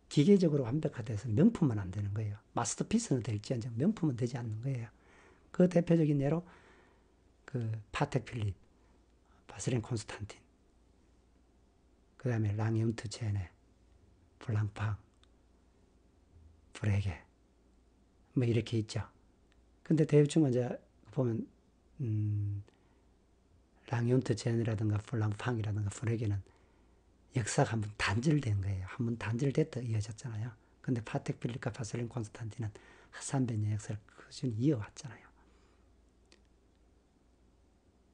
기계적으로 완벽하다 해서 명품은 안 되는 거예요. 마스터피스는 될지언정 명품은 되지 않는 거예요. 그 대표적인 예로 그 파텍 필립, 바세린 콘스탄틴, 그 다음에 랑옅트 제네, 블랑팡, 브레게, 뭐 이렇게 있죠. 근데 대충 이제 보면 랑옅트 제네라든가 블랑팡이라든가 브레게는 역사가 한번 단절된 거예요. 한번 단절됐다 이어졌잖아요. 근데 파텍 필립과 바세린 콘스탄틴은 300년 역사를 꾸준히 이어왔잖아요.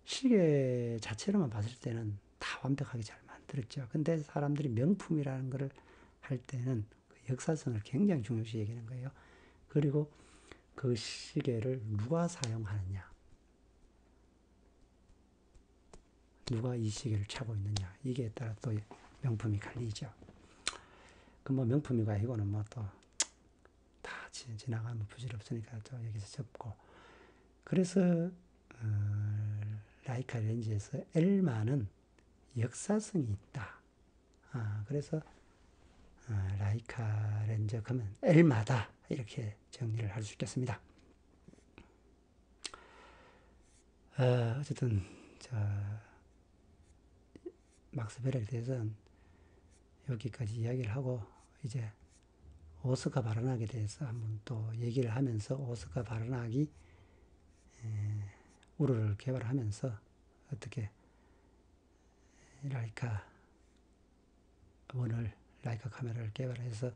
시계 자체로만 봤을 때는 다 완벽하게 잘 만들었죠. 근데 사람들이 명품이라는 것을 할 때는 그 역사성을 굉장히 중요시 여기는 거예요. 그리고 그 시계를 누가 사용하느냐, 누가 이 시계를 차고 있느냐, 이게 따라 또 명품이 갈리죠. 그 뭐 명품이고 아니고는 뭐 또 다 지나가면 부질없으니까 또 여기서 접고. 그래서 라이카 렌즈에서 엘마는 역사성이 있다. 그래서 라이카 렌즈 그러면 엘마다 이렇게 정리를 할 수 있겠습니다. 어쨌든 막스 베렐에 대해서는 여기까지 이야기를 하고 이제 오스카 바라낙에 대해서 한번 또 얘기를 하면서 오스카 바라낙이 우르를 개발하면서 어떻게 라이카 라이카 카메라를 개발해서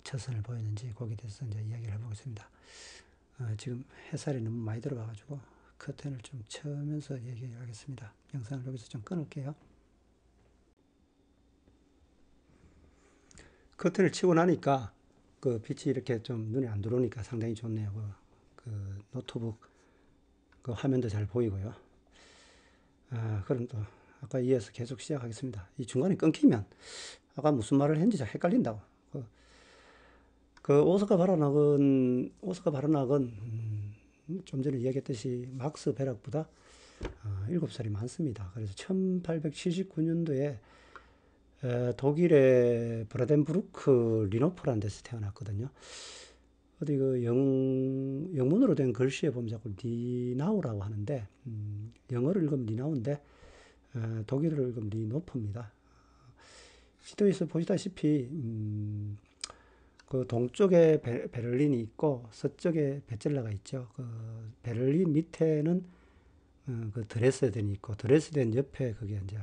처선을 보였는지 거기에 대해서 이제 이야기를 해보겠습니다. 지금 햇살이 너무 많이 들어와가지고 커튼을 좀 쳐면서 얘기하겠습니다. 영상을 여기서 좀 끊을게요. 커튼을 치고 나니까 그 빛이 이렇게 좀 눈에 안 들어오니까 상당히 좋네요. 그 노트북 그 화면도 잘 보이고요. 그럼 또 아까 이어서 계속 시작하겠습니다. 이 중간에 끊기면 아까 무슨 말을 했는지 잘 헷갈린다고. 그 오스카 바라낙은 좀 전에 이야기했듯이 막스 베락보다 7살이 많습니다. 그래서 1879년도에 독일의 브라덴부르크 리노프라는 데서 태어났거든요. 어디 그 영문으로 된 글씨에 보면 자꾸 니나우라고 하는데 영어를 읽으면 니나우인데 독일어를 읽으면 리노프입니다. 지도에서 보시다시피 그 동쪽에 베를린이 있고 서쪽에 베젤라가 있죠. 그 베를린 밑에는 그 드레스덴이 있고 드레스덴 옆에 그게 이제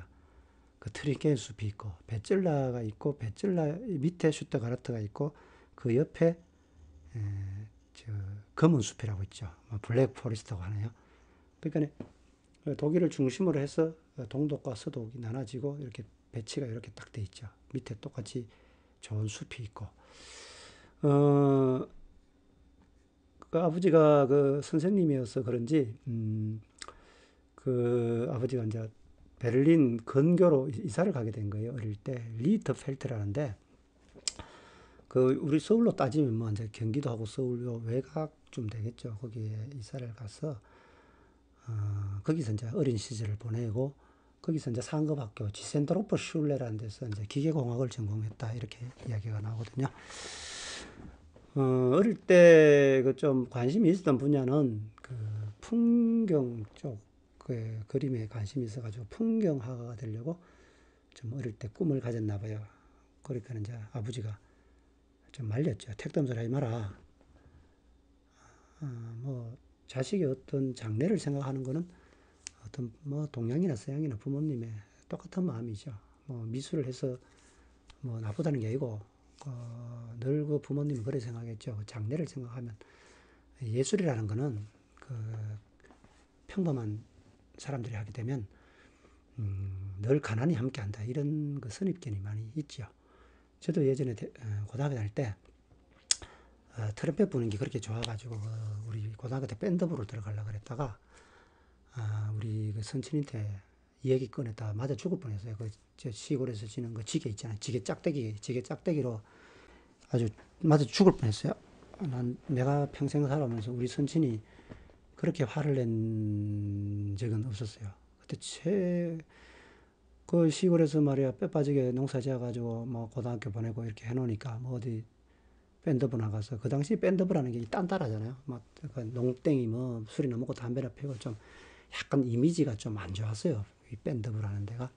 그 트리켄 숲이 있고 베젤라가 있고 베젤라 밑에 슈트가르트가 있고 그 옆에 검은 숲이라고 있죠. 블랙 포레스트라고 하네요. 그러니까 독일을 중심으로 해서 동독과 서독이 나눠지고 이렇게 배치가 이렇게 딱 돼 있죠. 밑에 똑같이 좋은 숲이 있고. 그 아버지가 그 선생님이어서 그런지 그 아버지가 이제 베를린 근교로 이사를 가게 된 거예요. 어릴 때 리트펠트라는데 그 우리 서울로 따지면 뭐 이제 경기도하고 서울 요 외곽쯤 되겠죠. 거기에 이사를 가서 거기서 이제 어린 시절을 보내고 거기서 이제 상급학교 지센드로프 슐레라는 데서 이제 기계공학을 전공했다 이렇게 이야기가 나오거든요. 어릴 때 그 좀 관심이 있었던 분야는 그 풍경 쪽 그 그림에 관심이 있어가지고 풍경화가가 되려고 좀 어릴 때 꿈을 가졌나 봐요. 그러니까 이제 아버지가 좀 말렸죠. 택덤질 하지 마라. 뭐 자식의 어떤 장래를 생각하는 거는 어떤 뭐 동양이나 서양이나 부모님의 똑같은 마음이죠. 뭐 미술을 해서 뭐 나쁘다는 게 아니고 늘 그 부모님은 그래 생각했죠. 그 장래를 생각하면 예술이라는 거는 그 평범한 사람들이 하게 되면 늘 가난이 함께한다 이런 그 선입견이 많이 있죠. 저도 예전에 고등학교 다닐 때 트럼펫 부는 게 그렇게 좋아가지고 우리 고등학교 때 밴드부로 들어가려고 그랬다가 우리 그 선친한테 이야기 꺼냈다가 맞아 죽을 뻔했어요. 그 시골에서 지는 그 지게 있잖아요. 지게 짝대기로 아주 맞아 죽을 뻔했어요. 내가 평생 살아오면서 우리 선친이 그렇게 화를 낸 적은 없었어요. 그때 그 시골에서 말이야 뼈 빠지게 농사 지어가지고 뭐 고등학교 보내고 이렇게 해놓으니까 뭐 어디 밴드부 나가서 그 당시 밴드부라는 게 딴따라잖아요. 막 농땡이 뭐 술이나 먹고 담배나 피우고 좀 약간 이미지가 좀 안 좋았어요. 이 밴드부라는 데가.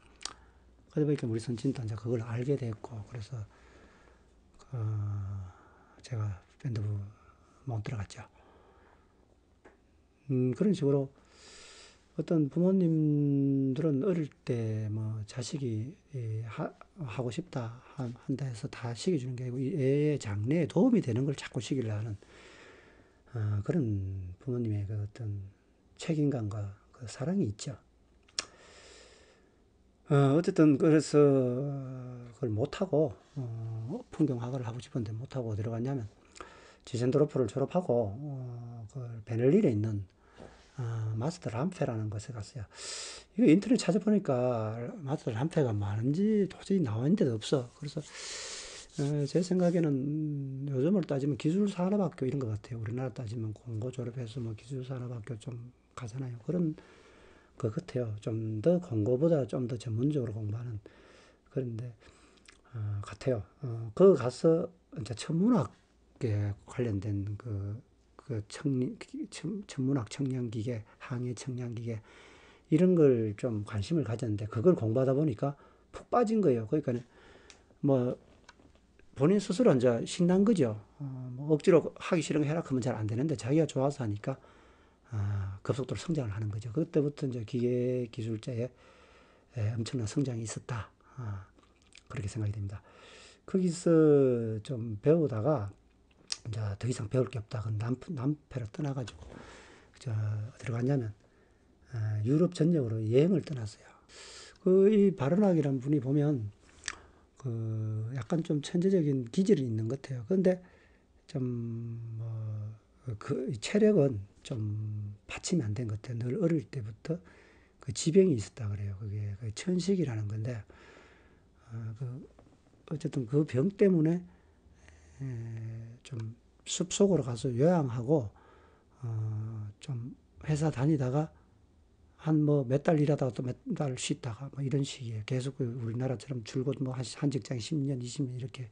그러다 보니까 우리 선친도 이제 그걸 알게 됐고 그래서 제가 밴드부 못 들어갔죠. 그런 식으로 어떤 부모님들은 어릴 때 뭐 자식이 하고 싶다 한다 해서 다 시켜주는 게 아니고 이 애의 장래에 도움이 되는 걸 자꾸 시키려 하는 그런 부모님의 그 어떤 책임감과 그 사랑이 있죠. 어쨌든 그래서 그걸 못하고 풍경학을 하고 싶은데 못하고 어디로 갔냐면 지센도르프를 졸업하고 그 베를린에 있는 마스터 람페라는 곳에 갔어요. 이거 인터넷 찾아보니까 마스터 람페가 많은지 도저히 나온 데도 없어. 그래서 제 생각에는 요즘으로 따지면 기술산업학교 이런 것 같아요. 우리나라 따지면 공고 졸업해서 뭐 기술산업학교 좀 가잖아요. 그런 것 같아요. 좀 더 공고보다 좀 더 전문적으로 공부하는 그런데 같아요. 그 가서 이제 천문학에 관련된 그 천문학 청량기계, 항해 청량기계 이런 걸 좀 관심을 가졌는데 그걸 공부하다 보니까 푹 빠진 거예요. 그러니까 뭐 본인 스스로 이제 신난 거죠. 뭐 억지로 하기 싫은 거 해라 하면 잘 안 되는데 자기가 좋아서 하니까 급속도로 성장을 하는 거죠. 그때부터 이제 기계 기술자의 엄청난 성장이 있었다. 그렇게 생각이 됩니다. 거기서 좀 배우다가 이제 더 이상 배울 게 없다. 그 남패로 떠나가지고 저 어디로 갔냐면 유럽 전역으로 여행을 떠났어요. 그 이 바르낙이라는 분이 보면 그 약간 좀 천재적인 기질이 있는 것 같아요. 그런데 좀뭐그 체력은 좀 받침이 안 된 것 같아요. 늘 어릴 때부터 그 지병이 있었다 그래요. 그게 그 천식이라는 건데 그 어쨌든 그 병 때문에 좀 숲속으로 가서 요양하고 좀 회사 다니다가 한 뭐 몇 달 일하다가 또 몇 달 쉬다가 뭐 이런 식이에요. 계속 그 우리나라처럼 줄곧 뭐 한 직장 10년, 20년 이렇게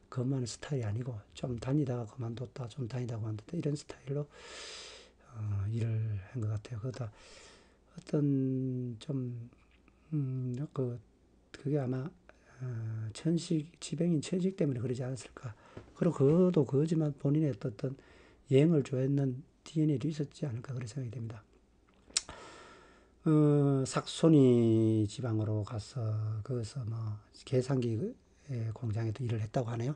근무하는 스타일이 아니고 좀 다니다가 그만뒀다, 좀 다니다가 그만뒀다 이런 스타일로 일을 한 것 같아요. 그러다 어떤 좀 그게 아마 지병인 천식 때문에 그러지 않았을까. 그리고 그것도 그거지만 본인의 어떤 여행을 좋아했는 DNA도 있었지 않을까 그런 생각이 됩니다. 삭소니 지방으로 가서 거기서 뭐 계산기 공장에도 일을 했다고 하네요.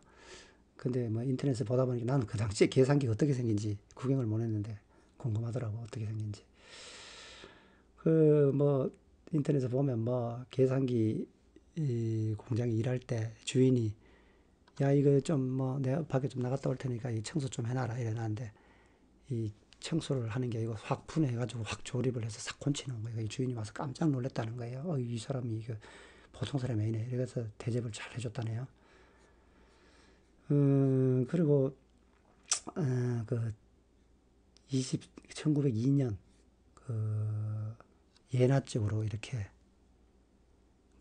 근데 뭐 인터넷에 보다 보니까 나는 그 당시에 계산기가 어떻게 생긴지 구경을 못 했는데 궁금하더라고 어떻게 생긴지. 그 뭐 인터넷에 보면 뭐 계산기 이 공장에 일할 때 주인이 야 이거 좀 뭐 내가 밖에 좀 나갔다 올 테니까 이 청소 좀 해놔라 이러는데 이 청소를 하는 게 아니고 확 분해해가지고 확 조립을 해서 싹 건치는 거예요. 이 주인이 와서 깜짝 놀랐다는 거예요. 이 사람이 이거 보통 사람이 아니네. 그래서 대접을 잘 해줬다네요. 그리고 그 1902년 그 예나 쪽으로 이렇게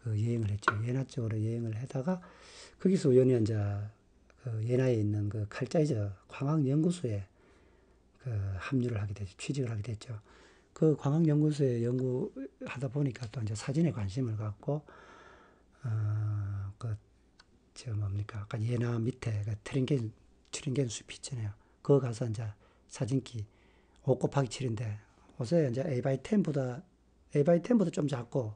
그 여행을 했죠. 예나 쪽으로 여행을 하다가 거기서 우연히 이제 그 예나에 있는 그 칼자이저 광학연구소에 그 합류를 하게 되죠. 취직을 하게 됐죠. 그 광학연구소에 연구하다 보니까 또 이제 사진에 관심을 갖고 저 뭡니까? 아까 예나 밑에 그 트링겐 숲이 있잖아요. 그거 가서 이제 사진기 5 곱하기 7인데 옷에 이제 A 바이 10보다 좀 작고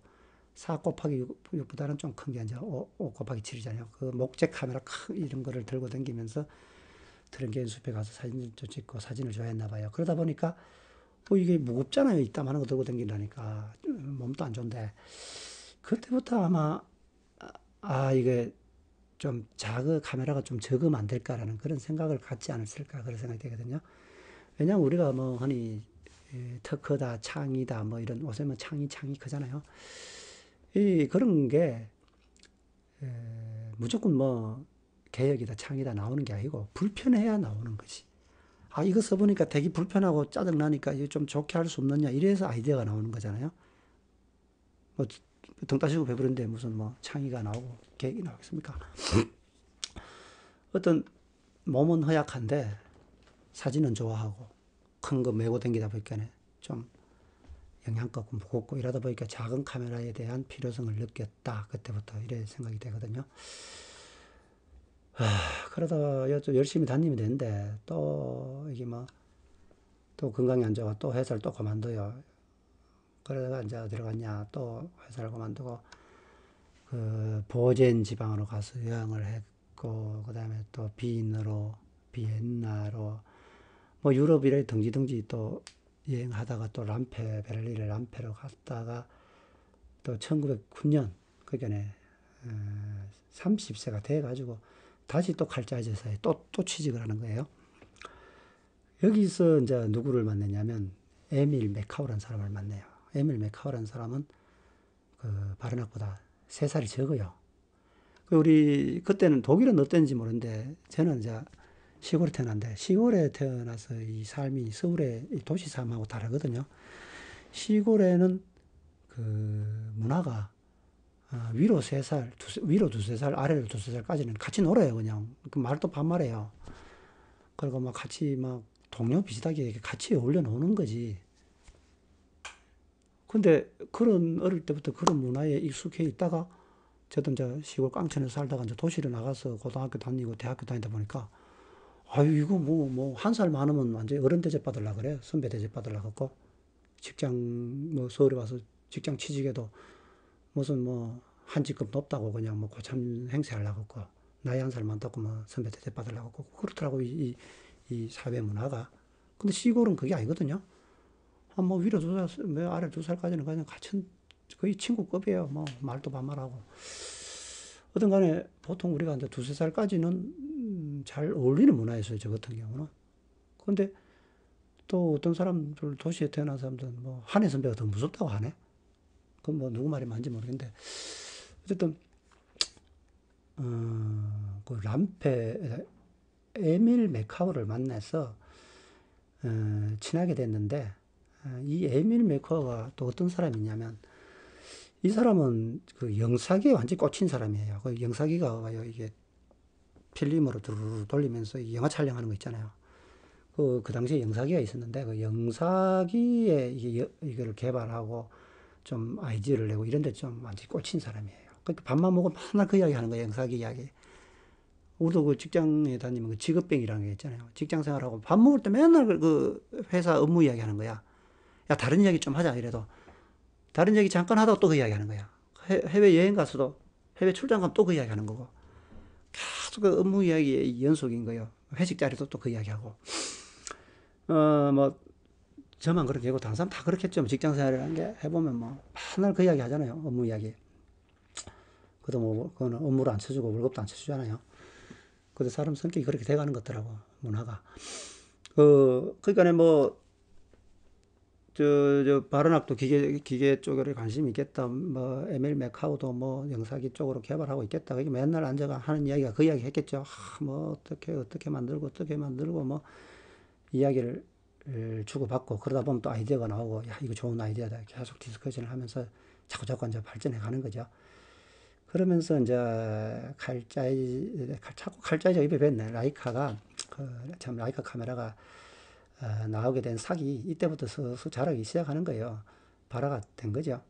4 곱하기 6보다는 좀 큰 게 이제 5 곱하기 7이잖아요. 그 목재 카메라 큰 이런 거를 들고 다니면서 트링겐 숲에 가서 사진도 찍고 사진을 좋아했나 봐요. 그러다 보니까 이게 무겁잖아요. 이따만한 거 들고 다닌다니까 몸도 안 좋은데 그때부터 아마 이게 좀 카메라가 좀 적으면 안 될까라는 그런 생각을 갖지 않았을까 그런 생각이 되거든요. 왜냐하면 우리가 뭐 흔히特크다, 창이다 뭐 이런 요새 뭐 창이 크잖아요. 그런 게 무조건 뭐 개혁이다, 창이다 나오는 게 아니고 불편해야 나오는 거지. 아, 이거 써보니까 되게 불편하고 짜증나니까 이거 좀 좋게 할 수 없느냐. 이래서 아이디어가 나오는 거잖아요. 뭐, 등 따시고 배부른데 무슨 뭐 창의가 나오고 계획이 나오겠습니까? 어떤 몸은 허약한데 사진은 좋아하고 큰 거 메고 다니다 보니까 좀 영양가 없고 무겁고 이러다 보니까 작은 카메라에 대한 필요성을 느꼈다. 그때부터 이래 생각이 되거든요. 그러다가 좀 열심히 다니면 되는데 또 이게 뭐 또 건강이 안 좋아 또 회사를 또 그만둬요. 그러다가 이제 어디로 갔냐 또 회사를 그만두고 그 보젠 지방으로 가서 여행을 했고 그다음에 또 빈으로 비엔나로 뭐 유럽 이래 덩지덩지 또 여행하다가 또 람페 베를린의 람페로 갔다가 또 1909년 그전에 30세가 돼가지고 다시 또 칼자이저사에 또 취직을 하는 거예요. 여기서 이제 누구를 만났냐면 에밀 메카오라는 사람을 만나요. 에밀 메카오라는 사람은 그 바르낙보다 3살이 적어요. 우리 그때는 독일은 어땠는지 모르는데 저는 이제 시골에 태어났는데 시골에 태어나서 이 삶이 서울의 도시 삶하고 다르거든요. 시골에는 그 문화가 위로 3살, 위로 2-3살, 아래로 2-3살까지는 같이 놀아요, 그냥. 그 말도 반말해요. 그리고 막 같이 막 동료 비슷하게 같이 어울려 노는 거지. 근데 그런 어릴 때부터 그런 문화에 익숙해 있다가 저도 이제 시골 깡천에서 살다가 이제 도시로 나가서 고등학교 다니고 대학교 다니다 보니까 아유 이거 뭐 한 살 많으면 완전 어른 대접 받으려 그래. 선배 대접 받으려 갖고 직장 뭐 서울에 와서 직장 취직해도 무슨 뭐 한 직급 높다고 그냥 뭐 고참 행세하려고 했고 나이 한 살 많다고 뭐 선배 대접 받으려고 했고 그렇더라고 이 사회 문화가. 근데 시골은 그게 아니거든요. 한 뭐 위로 2살, 뭐 아래 2살까지는 그냥 같은 거의 친구급이에요. 뭐 말도 반말하고. 어떤 간에 보통 우리가 이제 2-3살까지는 잘 어울리는 문화였어요. 저 같은 경우는. 근데 또 어떤 사람들 도시에 태어난 사람들은 뭐 한혜 선배가 더 무섭다고 하네. 그건 뭐 누구 말이 맞는지 모르겠는데 어쨌든 그 람페 에밀 메카오를 만나서 친하게 됐는데 이 에밀 메카오가 또 어떤 사람이냐면 이 사람은 그 영사기에 완전히 꽂힌 사람이에요. 그 영사기가 이게 필름으로 두루루 돌리면서 영화 촬영하는 거 있잖아요. 그 당시에 영사기가 있었는데 그 영사기에 이거를 개발하고 좀 아이디어를 내고 이런 데 좀 완전히 꽂힌 사람이에요. 그러니까 밥만 먹으면 맨날 그 이야기 하는 거예요. 영사기 이야기. 우리도 그 직장에 다니면 그 직업병이라는 게 있잖아요. 직장 생활하고 밥 먹을 때 맨날 그 회사 업무 이야기 하는 거야. 야, 다른 이야기 좀 하자. 이래도. 다른 얘기 잠깐 하다가 또 그 이야기 하는 거야. 해외 여행 가서도 해외 출장 가면 또 그 이야기 하는 거고. 계속 그 업무 이야기의 연속인 거예요. 회식 자리도 또 그 이야기 하고. 뭐, 저만 그렇게 하고 다른 사람 다 그렇겠죠. 직장 생활이라는 게 해보면 뭐, 맨날 그 이야기 하잖아요. 업무 이야기. 그도 뭐, 그거는 업무를 안 쳐주고 월급도 안 쳐주잖아요. 그래도 사람 성격이 그렇게 돼가는 것 같더라고, 문화가. 그러니까 뭐, 바르낙도 기계 쪽에 관심이 있겠다. 뭐, 에밀 메카우도 뭐, 영사기 쪽으로 개발하고 있겠다. 그게 맨날 앉아가 하는 이야기가 그 이야기 했겠죠. 뭐, 어떻게 만들고, 뭐, 이야기를 주고받고, 그러다 보면 또 아이디어가 나오고, 야, 이거 좋은 아이디어다. 계속 디스커션을 하면서 자꾸자꾸 이제 발전해 가는 거죠. 그러면서 이제 자꾸 칼자이저 입에 뱉네. 라이카가, 참, 라이카 카메라가 나오게 된 삭이 이때부터 서서 자라기 시작하는 거예요. 발화가 된 거죠.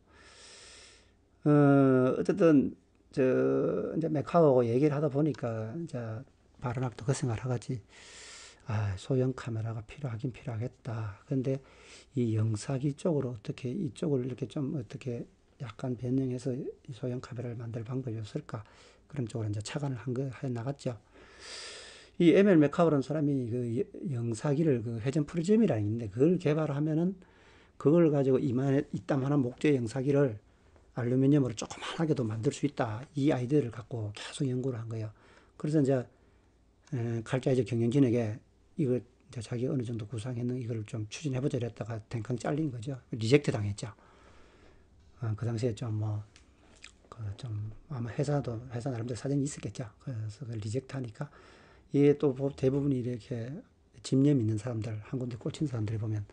어쨌든, 이제 메카오하고 얘기를 하다 보니까, 이제 바르낙도 그 생각을 하겠지. 아, 소형 카메라가 필요하겠다. 근데 이 영사기 쪽으로 어떻게 이쪽을 이렇게 좀 어떻게 약간 변형해서 이 소형 카메라를 만들 방법이 없을까? 그런 쪽으로 이제 착안을 해 나갔죠. 이 에멜 메카오라는 사람이 그 영사기를 그 회전 프리즘이라는 게 있는데 그걸 개발하면은 그걸 가지고 이따만한 목재 영사기를 알루미늄으로 조그만하게도 만들 수 있다. 이 아이디어를 갖고 계속 연구를 한 거예요. 그래서 이제 칼자이저 경영진에게 이거 이제 자기 어느 정도 구상했는 이걸 좀 추진해보자 이랬다가 댕강 잘린 거죠. 리젝트 당했죠. 그 당시에 좀 뭐, 좀 아마 회사 나름대로 사정이 있었겠죠. 그래서 그 리젝트 하니까 이게 또 대부분이 이렇게 집념 있는 사람들, 한 군데 꽂힌 사람들이 보면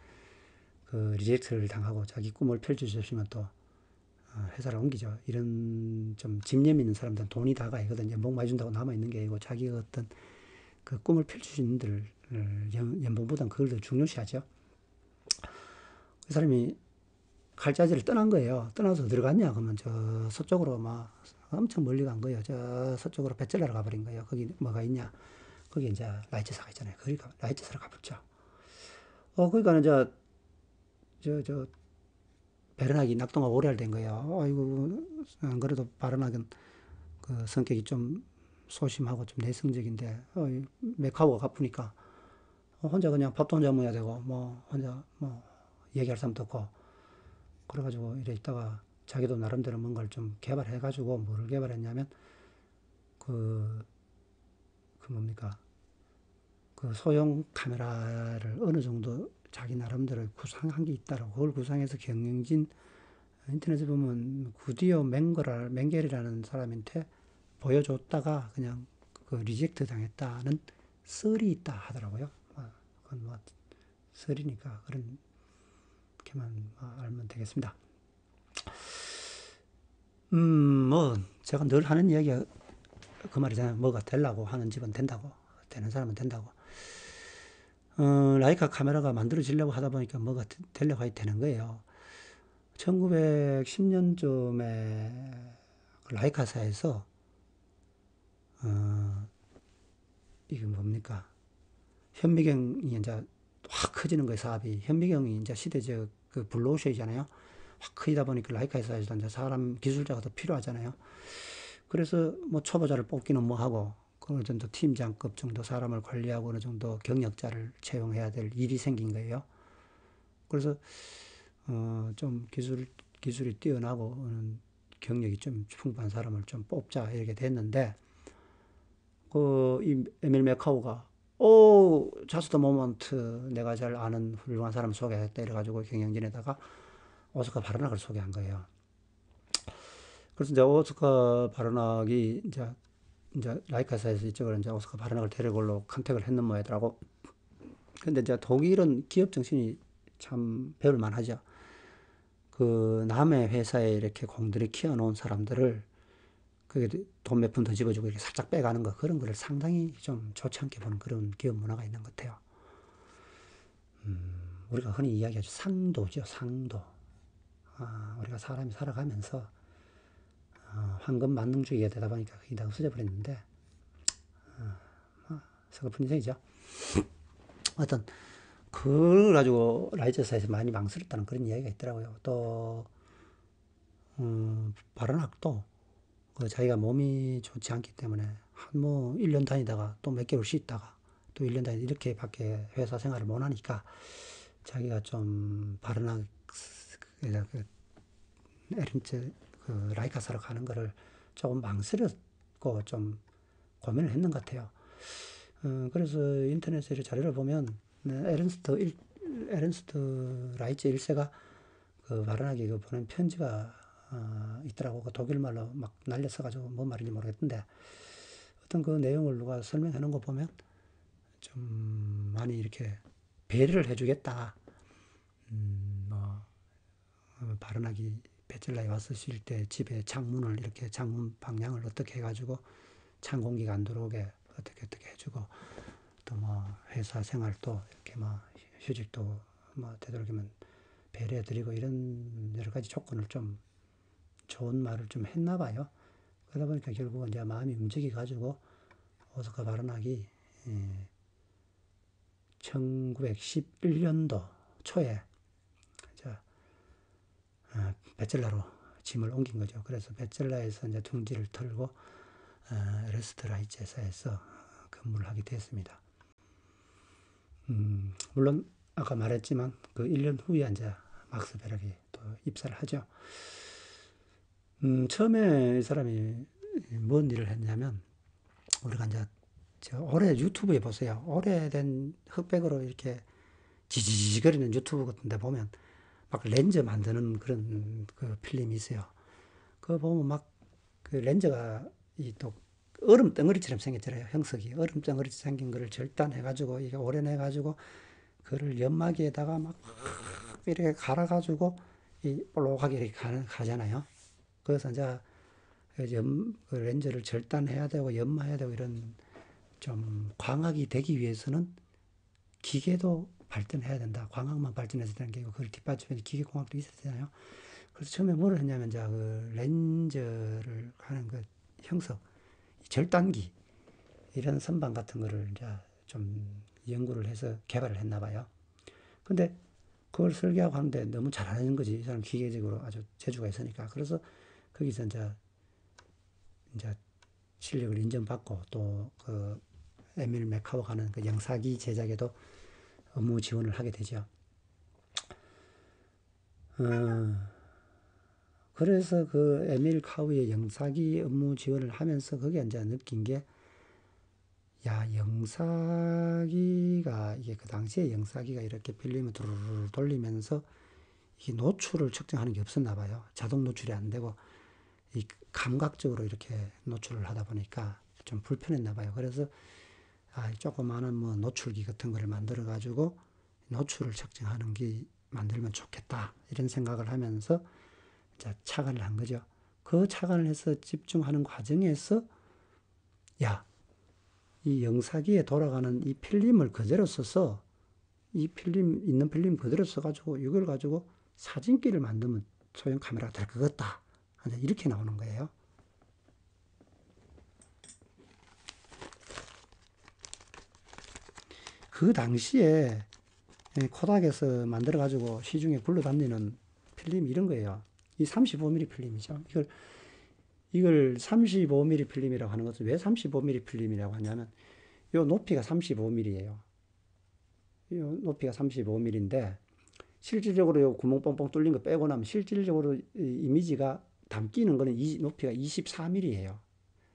그 리젝트를 당하고 자기 꿈을 펼쳐주시면 또 회사를 옮기죠. 이런 좀 집념 있는 사람들은 돈이 다가 아니거든요. 연봉 많이 준다고 남아있는 게 아니고 자기가 어떤 그 꿈을 펼칠 수 있는 분들 연봉보다는 그걸 더 중요시하죠. 그 사람이 칼자지를 떠난 거예요. 떠나서 어디로 갔냐? 그러면 저 서쪽으로 막 엄청 멀리 간 거예요. 저 서쪽으로 베젤라로 가버린 거예요. 거기 뭐가 있냐? 거기 이제 라이처사가 있잖아요. 거기 라이처사로 가봤죠. 그러니까 저 베르나기 낙동하고 오래 된 거예요. 아이고, 안 그래도 바르낙은 그 성격이 좀 소심하고 좀 내성적인데, 메카오가 갚으니까 혼자 그냥 밥도 혼자 먹어야 되고, 뭐, 혼자 뭐, 얘기할 사람도 없고, 그래가지고 이래 있다가 자기도 나름대로 뭔가를 좀 개발해가지고, 뭐를 개발했냐면, 그, 그 뭡니까, 그 소형 카메라를 어느 정도 자기 나름대로 구상한 게 있다라고, 그걸 구상해서 경영진, 인터넷에 보면 구디오 맹겔이라는 사람한테 보여줬다가 그냥 그 리젝트 당했다는 썰이 있다 하더라고요. 그건 뭐 썰이니까 그렇게만 알면 되겠습니다. 뭐 제가 늘 하는 이야기가 그 말이잖아요. 뭐가 되려고 하는 집은 된다고, 되는 사람은 된다고. 라이카 카메라가 만들어지려고 하다 보니까 뭐가 되려고 되는 거예요. 1910년쯤에 라이카사에서 이게 뭡니까? 현미경이 이제 확 커지는 거예요, 사업이. 현미경이 이제 시대적 그 블루오션이잖아요. 확 커지다 보니까 라이카사에서 이제 사람 기술자가 더 필요하잖아요. 그래서 뭐 초보자를 뽑기는 뭐 하고 어느 정도 팀장급 정도 사람을 관리하고 어느 정도 경력자를 채용해야 될 일이 생긴 거예요. 그래서 좀 기술이 뛰어나고 경력이 좀 풍부한 사람을 좀 뽑자 이렇게 됐는데 이 에밀 메카오가 자스트 모먼트 내가 잘 아는 훌륭한 사람 소개했다 이래가지고 경영진에다가 오스카 바르낙을 소개한 거예요. 그래서 이제 오스카 바르낙이 이제 라이카사에서 이쪽으로 이제 오스카 바르낙을 데려올로 컨택을 했는 모양이더라고. 근데 이제 독일은 기업 정신이 참 배울 만하죠. 그 남의 회사에 이렇게 공들이 키워놓은 사람들을 그게 돈 몇 푼 더 집어주고 이렇게 살짝 빼가는 거 그런 거를 상당히 좀 좋지 않게 보는 그런 기업 문화가 있는 것 같아요. 우리가 흔히 이야기하죠. 상도죠, 상도. 우리가 사람이 살아가면서 황금 만능주의가 되다 보니까 그게 다 없어져 버렸는데 서글픈 인생이죠. 어떤 그걸 가지고 라이저사에서 많이 망설였다는 그런 이야기가 있더라고요. 또 바르낙도 그 자기가 몸이 좋지 않기 때문에 한 뭐 1년 다니다가 또 몇 개월 쉬다가 또 1년 다니다 이렇게 밖에 회사 생활을 못 하니까 자기가 좀 바르낙 에른츠 그 라이카사로 가는 거를 조금 망설였고 좀 고민을 했는 것 같아요. 그래서 인터넷에 자료를 보면 에른스트 라이츠 1세가 그 바르낙이 그 보낸 편지가 있더라고. 그 독일말로 막 날렸어가지고 뭔 말인지 모르겠던데 어떤 그 내용을 누가 설명해 놓은 거 보면 좀 많이 이렇게 배려를 해주겠다. 바르낙이 베젤라에 왔을 때 집에 창문을 이렇게 창문 방향을 어떻게 해가지고 찬 공기가 안 들어오게 어떻게 해주고 또 뭐 회사 생활도 이렇게 뭐 휴직도 뭐 되도록이면 배려해드리고 이런 여러 가지 조건을 좀 좋은 말을 좀 했나 봐요. 그러다 보니까 결국은 이제 마음이 움직여가지고 오스카 바르낙이 1911년도 초에 베젤라로 짐을 옮긴 거죠. 그래서 베젤라에서 이제 둥지를 털고 에르스트 라이츠에서 근무를 하게 됐습니다. 물론 아까 말했지만 그 1년 후에 이제 막스 베락이 또 입사를 하죠. 처음에 이 사람이 뭔 일을 했냐면 우리가 이제 올해 유튜브에 보세요. 오래된 흑백으로 이렇게 지지지거리는 유튜브 같은 데 보면 막 렌즈 만드는 그런 그 필름이 있어요. 그거 보면 막 그 렌즈가 또 얼음 덩어리처럼 생겼잖아요. 형석이. 얼음 덩어리처럼 생긴 거를 절단해가지고, 이게 오려내가지고, 그를 연마기에다가 막 이렇게 갈아가지고, 이 볼록하게 이렇게 가잖아요. 그래서 이제 그 렌즈를 절단해야 되고, 연마해야 되고, 이런 좀 광학이 되기 위해서는 기계도 발전해야 된다. 광학만 발전해서 되는 게 아니고, 그걸 뒷받침해 기계공학도 있어야 되잖아요. 그래서 처음에 뭐를 했냐면, 이제 그 렌즈를 하는 그 형석, 절단기, 이런 선반 같은 거를 이제 좀 연구를 해서 개발을 했나 봐요. 근데 그걸 설계하고 하는데 너무 잘하는 거지. 이 사람 기계적으로 아주 재주가 있으니까. 그래서 거기서 이제 실력을 인정받고 또 그 에밀 메카오가 하는 그 영사기 제작에도 업무 지원을 하게 되죠. 그래서 그 에밀 카우의 영사기 업무 지원을 하면서 거기에 이제 느낀 게, 야, 영사기가, 이게 그 당시에 영사기가 이렇게 필름을 두루루 돌리면서 이 노출을 측정하는 게 없었나 봐요. 자동 노출이 안 되고, 이 감각적으로 이렇게 노출을 하다 보니까 좀 불편했나 봐요. 그래서, 조그마한 뭐 노출기 같은 거를 만들어 가지고 노출을 측정하는 게 만들면 좋겠다. 이런 생각을 하면서 이제 착안을 한 거죠. 그 착안을 해서 집중하는 과정에서, 야, 이 영사기에 돌아가는 이 필름을 그대로 써서, 이 필름, 있는 필름 그대로 써가지고 이걸 가지고 사진기를 만들면 소형 카메라가 될 것 같다. 이렇게 나오는 거예요. 그 당시에 코닥에서 만들어가지고 시중에 굴러다니는 필름이 이런 거예요. 이 35mm 필름이죠. 이걸 35mm 필름이라고 하는 것은 왜 35mm 필름이라고 하냐면, 요 높이가 35mm예요. 요 높이가 35mm인데, 실질적으로 요 구멍 뻥뻥 뚫린 거 빼고 나면 실질적으로 이미지가 담기는 거는 높이가 24mm예요.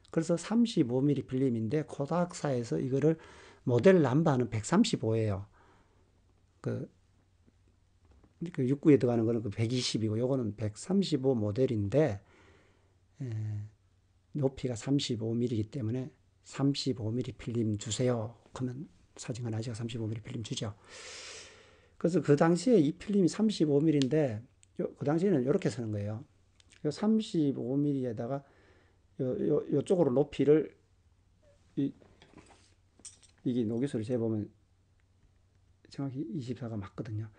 그래서 35mm 필름인데, 코닥사에서 이거를 모델 남바는 135예요. 그 6구에 들어가는 거는 그 120이고, 요거는 135 모델인데, 높이가 35mm이기 때문에 35mm 필름 주세요. 그러면 사진관 아저씨가 35mm 필름 주죠. 그래서 그 당시에 이 필름이 35mm인데, 그 당시에는 이렇게 쓰는 거예요. 35mm에다가 요쪽으로 높이를, 이게 노기술을 재보면 정확히 24가 맞거든요.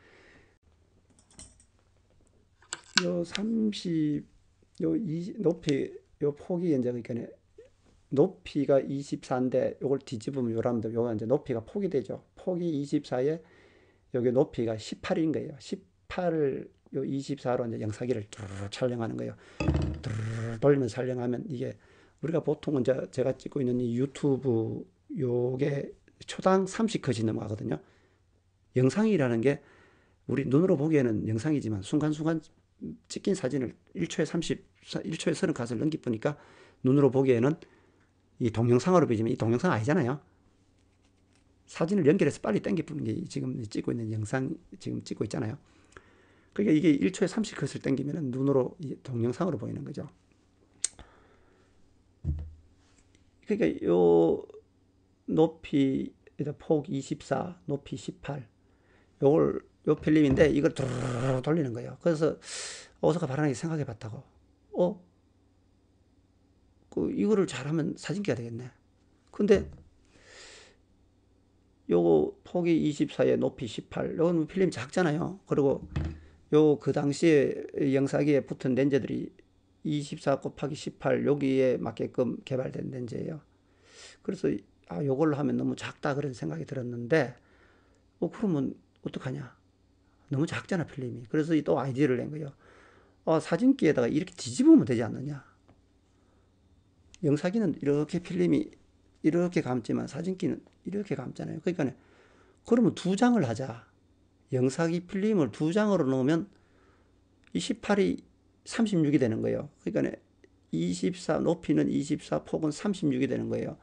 높이, 폭이 이제, 그러니까 높이가 24인데, 요걸 뒤집으면 요랍니다. 요건 이제 높이가 폭이 되죠. 폭이 24에 여기 높이가 18인 거예요. 18을 요 24로 이제 영상기를 촬영하는 거예요. 돌리면서 촬영하면 이게 우리가 보통은 이제 제가 찍고 있는 이 유튜브 요게 초당 30컷이 넘어가거든요. 영상이라는 게 우리 눈으로 보기에는 영상이지만 순간순간 찍힌 사진을 1초에 30컷을 넘기니까 눈으로 보기에는 이 동영상으로 보이지만 이 동영상 아니잖아요. 사진을 연결해서 빨리 당기는 게 지금 찍고 있는 영상, 지금 찍고 있잖아요. 그러니까 이게 1초에 30컷을 당기면 눈으로 동영상으로 보이는 거죠. 그러니까 요 높이, 폭 24, 높이 18, 요 필름인데 이걸 돌리는 거예요. 그래서 오사카 바라나기 생각해 봤다고. 이거를 잘하면 사진기가 되겠네. 근데 요거 폭이 24에 높이 18, 요건 필름이 작잖아요. 그리고 그 당시에 영사기에 붙은 렌즈들이 24 곱하기 18 여기에 맞게끔 개발된 렌즈예요. 그래서 요걸로 하면 너무 작다 그런 생각이 들었는데, 그러면 어떡하냐? 너무 작잖아 필름이. 그래서 또 아이디어를 낸 거예요. 사진기에다가 이렇게 뒤집으면 되지 않느냐? 영사기는 이렇게 필름이 이렇게 감지만 사진기는 이렇게 감잖아요. 그러니까 그러면 두 장을 하자. 영사기 필름을 두 장으로 넣으면 이 18이 36이 되는 거예요. 그러니까 24, 높이는 24, 폭은 36이 되는 거예요.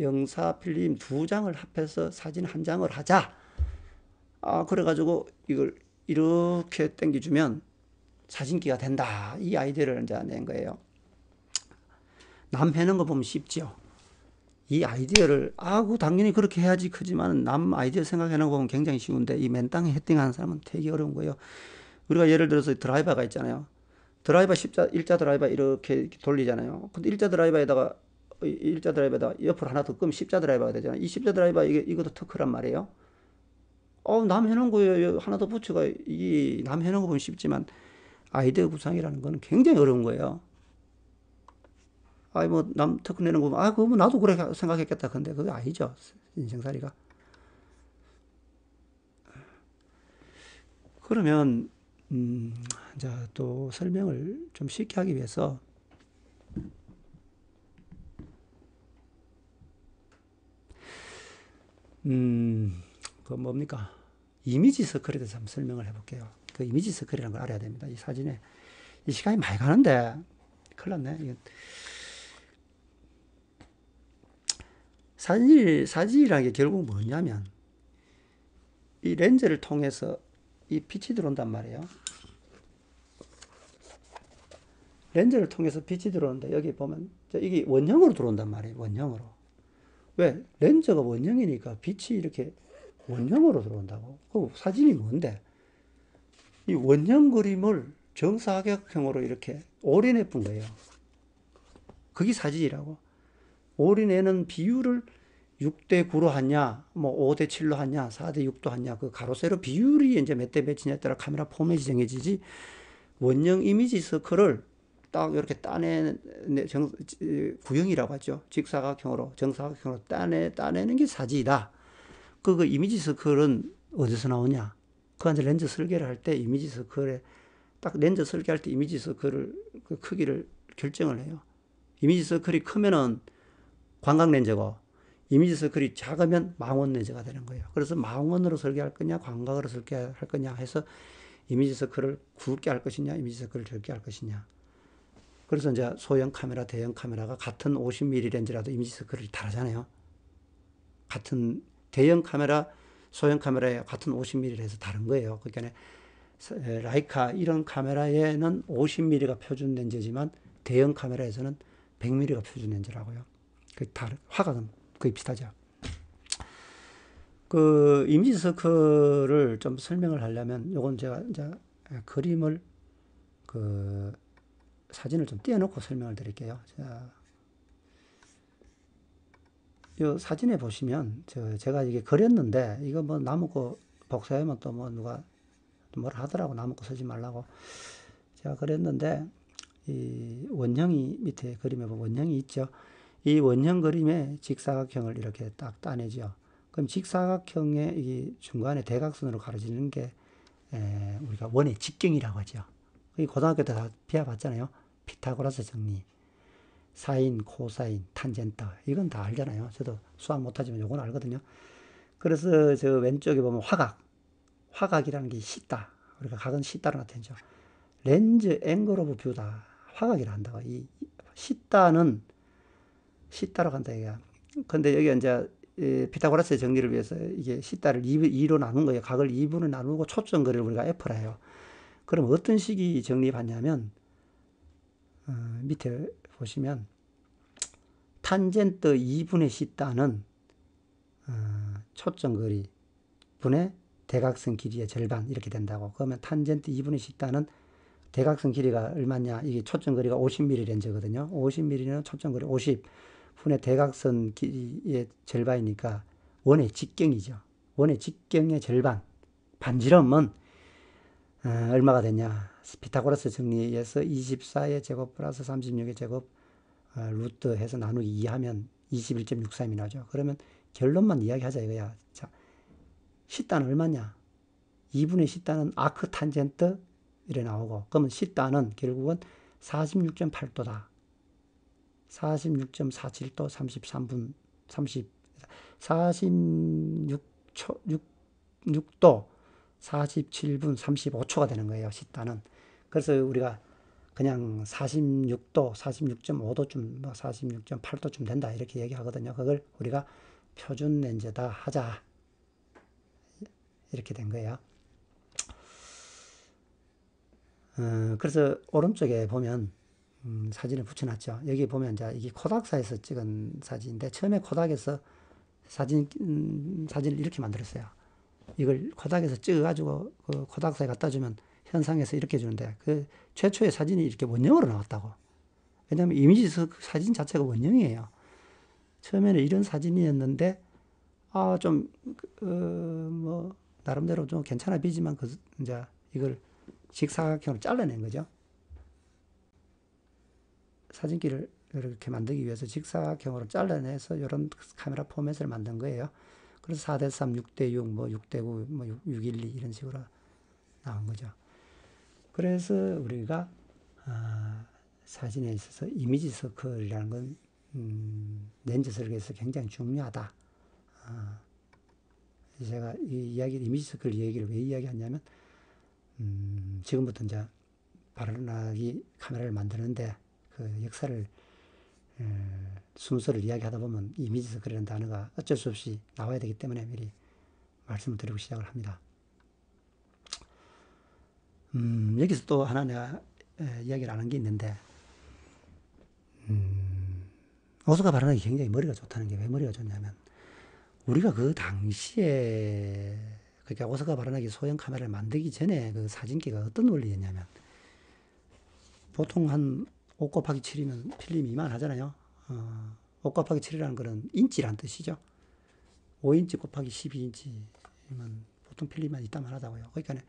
영사 필름 두 장을 합해서 사진 한 장을 하자. 그래가지고 이걸 이렇게 당겨주면 사진기가 된다. 이 아이디어를 이제 낸 거예요. 남 해는 거 보면 쉽죠. 이 아이디어를 당연히 그렇게 해야지 크지만 남 아이디어 생각해는 거 보면 굉장히 쉬운데 이 맨땅에 헤딩하는 사람은 되게 어려운 거예요. 우리가 예를 들어서 드라이버가 있잖아요. 드라이버 일자 드라이버 이렇게 돌리잖아요. 근데 일자 드라이버에다가 옆으로 하나 더 끄면 십자 드라이버가 되잖아요. 이 십자 드라이버 이것도 터크란 말이에요. 남 해놓은 거에 하나 더 붙여가 이 남 해놓은 거 보면 쉽지만 아이디어 구상이라는 거는 굉장히 어려운 거예요. 뭐 남 터크 내는 거 보면 그거 뭐 나도 그래 생각했겠다. 근데 그게 아니죠. 인생살이가. 그러면 자, 또 설명을 좀 쉽게 하기 위해서 그 뭡니까? 이미지 서클에 대해서 한번 설명을 해볼게요. 그 이미지 서클이라는 걸 알아야 됩니다. 이 사진에 이 시간이 많이 가는데 큰일 났네. 사진이라는 게 결국 뭐냐면 이 렌즈를 통해서 이 빛이 들어온단 말이에요. 렌즈를 통해서 빛이 들어오는데 여기 보면 이게 원형으로 들어온단 말이에요. 원형으로. 왜? 렌즈가 원형이니까 빛이 이렇게 원형으로 들어온다고. 그 사진이 뭔데? 이 원형 그림을 정사각형으로 이렇게 올인해 본 거예요. 그게 사진이라고. 올인에는 비율을 6대 9로 하냐, 뭐 5대 7로 하냐, 4대 6도 하냐, 그 가로 세로 비율이 이제 몇 대 몇이냐에 따라 카메라 포맷이 정해지지, 원형 이미지 서클을 딱 이렇게 구형이라고 하죠. 직사각형으로, 정사각형으로 따내는 게 사진이다. 그 이미지 서클은 어디서 나오냐? 그 이제 렌즈 설계를 할 때 이미지 서클에 딱 렌즈 설계할 때 이미지 서클을 그 크기를 결정을 해요. 이미지 서클이 크면은 광각 렌즈고 이미지 서클이 작으면 망원 렌즈가 되는 거예요. 그래서 망원으로 설계할 거냐, 광각으로 설계할 거냐 해서 이미지 서클을 굵게 할 것이냐, 이미지 서클을 적게 할 것이냐. 그래서 이제 소형 카메라, 대형 카메라가 같은 50mm 렌즈라도 이미지 서클이 다르잖아요. 같은 대형 카메라, 소형 카메라에 같은 50mm를 해서 다른 거예요. 그러니까 라이카 이런 카메라에는 50mm가 표준 렌즈지만 대형 카메라에서는 100mm가 표준 렌즈라고요. 화각은 거의 비슷하죠. 그 이미지 서클을 좀 설명을 하려면 요건 제가 이제 그림을 그 사진을 좀 띄워놓고 설명을 드릴게요. 자, 이 사진에 보시면 제가 이게 그렸는데 이거 뭐 나무거 복사하면 또 뭐 누가 뭐라 하더라고. 나무거 쓰지 말라고. 제가 그렸는데 이 원형이 밑에 그림에 보면 원형이 있죠. 이 원형 그림에 직사각형을 이렇게 딱 따내죠. 그럼 직사각형의 이 중간에 대각선으로 가로지는 게 우리가 원의 직경이라고 하죠. 고등학교 때 다 배워봤잖아요. 피타고라스 정리, 사인, 코사인, 탄젠트 이건 다 알잖아요. 저도 수학 못하지만 요건 알거든요. 그래서 저 왼쪽에 보면 화각이라는 게 씻다. 우리가 각은 씻다로 나타내죠. 렌즈 앵글 오브 뷰다. 화각이라 한다고. 이 씻다로 간다 이거야. 근데 여기 이제 피타고라스의 정리를 위해서 이게 씻다를 2로 나눈 거예요. 각을 2분을 나누고 초점거리를 우리가 F라 해요. 그럼 어떤 식이 정리받냐면 밑에 보시면 탄젠트 2분의 씻다는 초점거리 분의 대각선 길이의 절반 이렇게 된다고. 그러면 탄젠트 2분의 씻다는 대각선 길이가 얼마냐? 이게 초점거리가 50mm 렌즈거든요. 50mm는 초점거리 50 분의 대각선 길이의 절반이니까 원의 직경이죠. 원의 직경의 절반. 반지름은 얼마가 되냐? 피타고라스 정리에서 24의 제곱 플러스 36의 제곱 루트 해서 나누기 2 하면 21.63이 나오죠. 그러면 결론만 이야기하자 이거야. 자, 시타는 얼마냐? 2분의 시타는 아크 탄젠트 이래 나오고, 그러면 시타는 결국은 46.8도다. 46.47도 33분 46도 47분 35초가 되는 거예요. 시타는. 그래서 우리가 그냥 46도, 46.5도쯤, 46.8도쯤 된다 이렇게 얘기하거든요. 그걸 우리가 표준 렌즈다 하자 이렇게 된 거예요. 그래서 오른쪽에 보면 사진을 붙여놨죠. 여기 보면 이제 이게 코닥사에서 찍은 사진인데 처음에 코닥에서 사진을 이렇게 만들었어요. 이걸 코닥에서 찍어가지고 그 코닥사에 갖다 주면 현상에서 이렇게 주는데 그 최초의 사진이 이렇게 원형으로 나왔다고. 왜냐하면 이미지 사진 자체가 원형이에요. 처음에는 이런 사진이었는데 뭐 나름대로 좀 괜찮아 보이지만 이제 이걸 직사각형으로 잘라낸 거죠. 사진기를 이렇게 만들기 위해서 직사각형으로 잘라내서 이런 카메라 포맷을 만든 거예요. 그래서 4:3, 6:6, 뭐 6:9, 뭐 6:1:2 이런 식으로 나온 거죠. 그래서 우리가 사진에 있어서 이미지 서클이라는 건 렌즈 설계에서 굉장히 중요하다. 제가 이 이미지 서클 얘기를 왜 이야기하냐면 지금부터 이제 바라나기 카메라를 만드는데 그 역사를 순서를 이야기하다 보면 이미지 서클이라는 단어가 어쩔 수 없이 나와야 되기 때문에 미리 말씀을 드리고 시작을 합니다. 여기서 또 하나 내가 이야기를 안 한 게 있는데 오스카 바라나기 굉장히 머리가 좋다는 게 왜 머리가 좋냐면 우리가 그 당시에 그러니까 오스카 바라나기 소형 카메라를 만들기 전에 그 사진기가 어떤 원리였냐면 보통 한 5 곱하기 7이면 필름이 이만하잖아요. 5 곱하기 7이라는 거는 인치란 뜻이죠. 5인치 곱하기 12인치면 보통 필름이 이따만 하다고요. 그러니까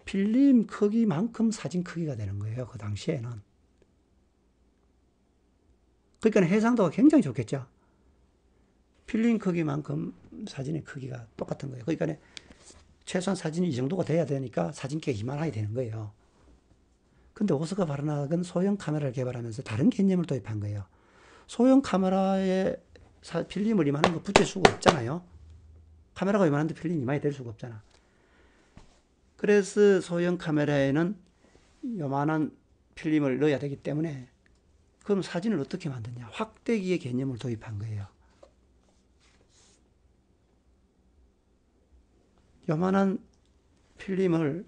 필름 크기만큼 사진 크기가 되는 거예요. 그 당시에는. 그러니까 해상도가 굉장히 좋겠죠. 필름 크기만큼 사진의 크기가 똑같은 거예요. 그러니까 최소한 사진이 이 정도가 돼야 되니까 사진기가 이만하게 되는 거예요. 근데 오스카 바라나기는 소형 카메라를 개발하면서 다른 개념을 도입한 거예요. 소형 카메라에 필름을 이만한 거 붙일 수가 없잖아요. 카메라가 이만한데 필름이 이만이 될 수가 없잖아. 그래서 소형 카메라에는 요만한 필름을 넣어야 되기 때문에 그럼 사진을 어떻게 만드냐? 확대기의 개념을 도입한 거예요. 요만한 필름을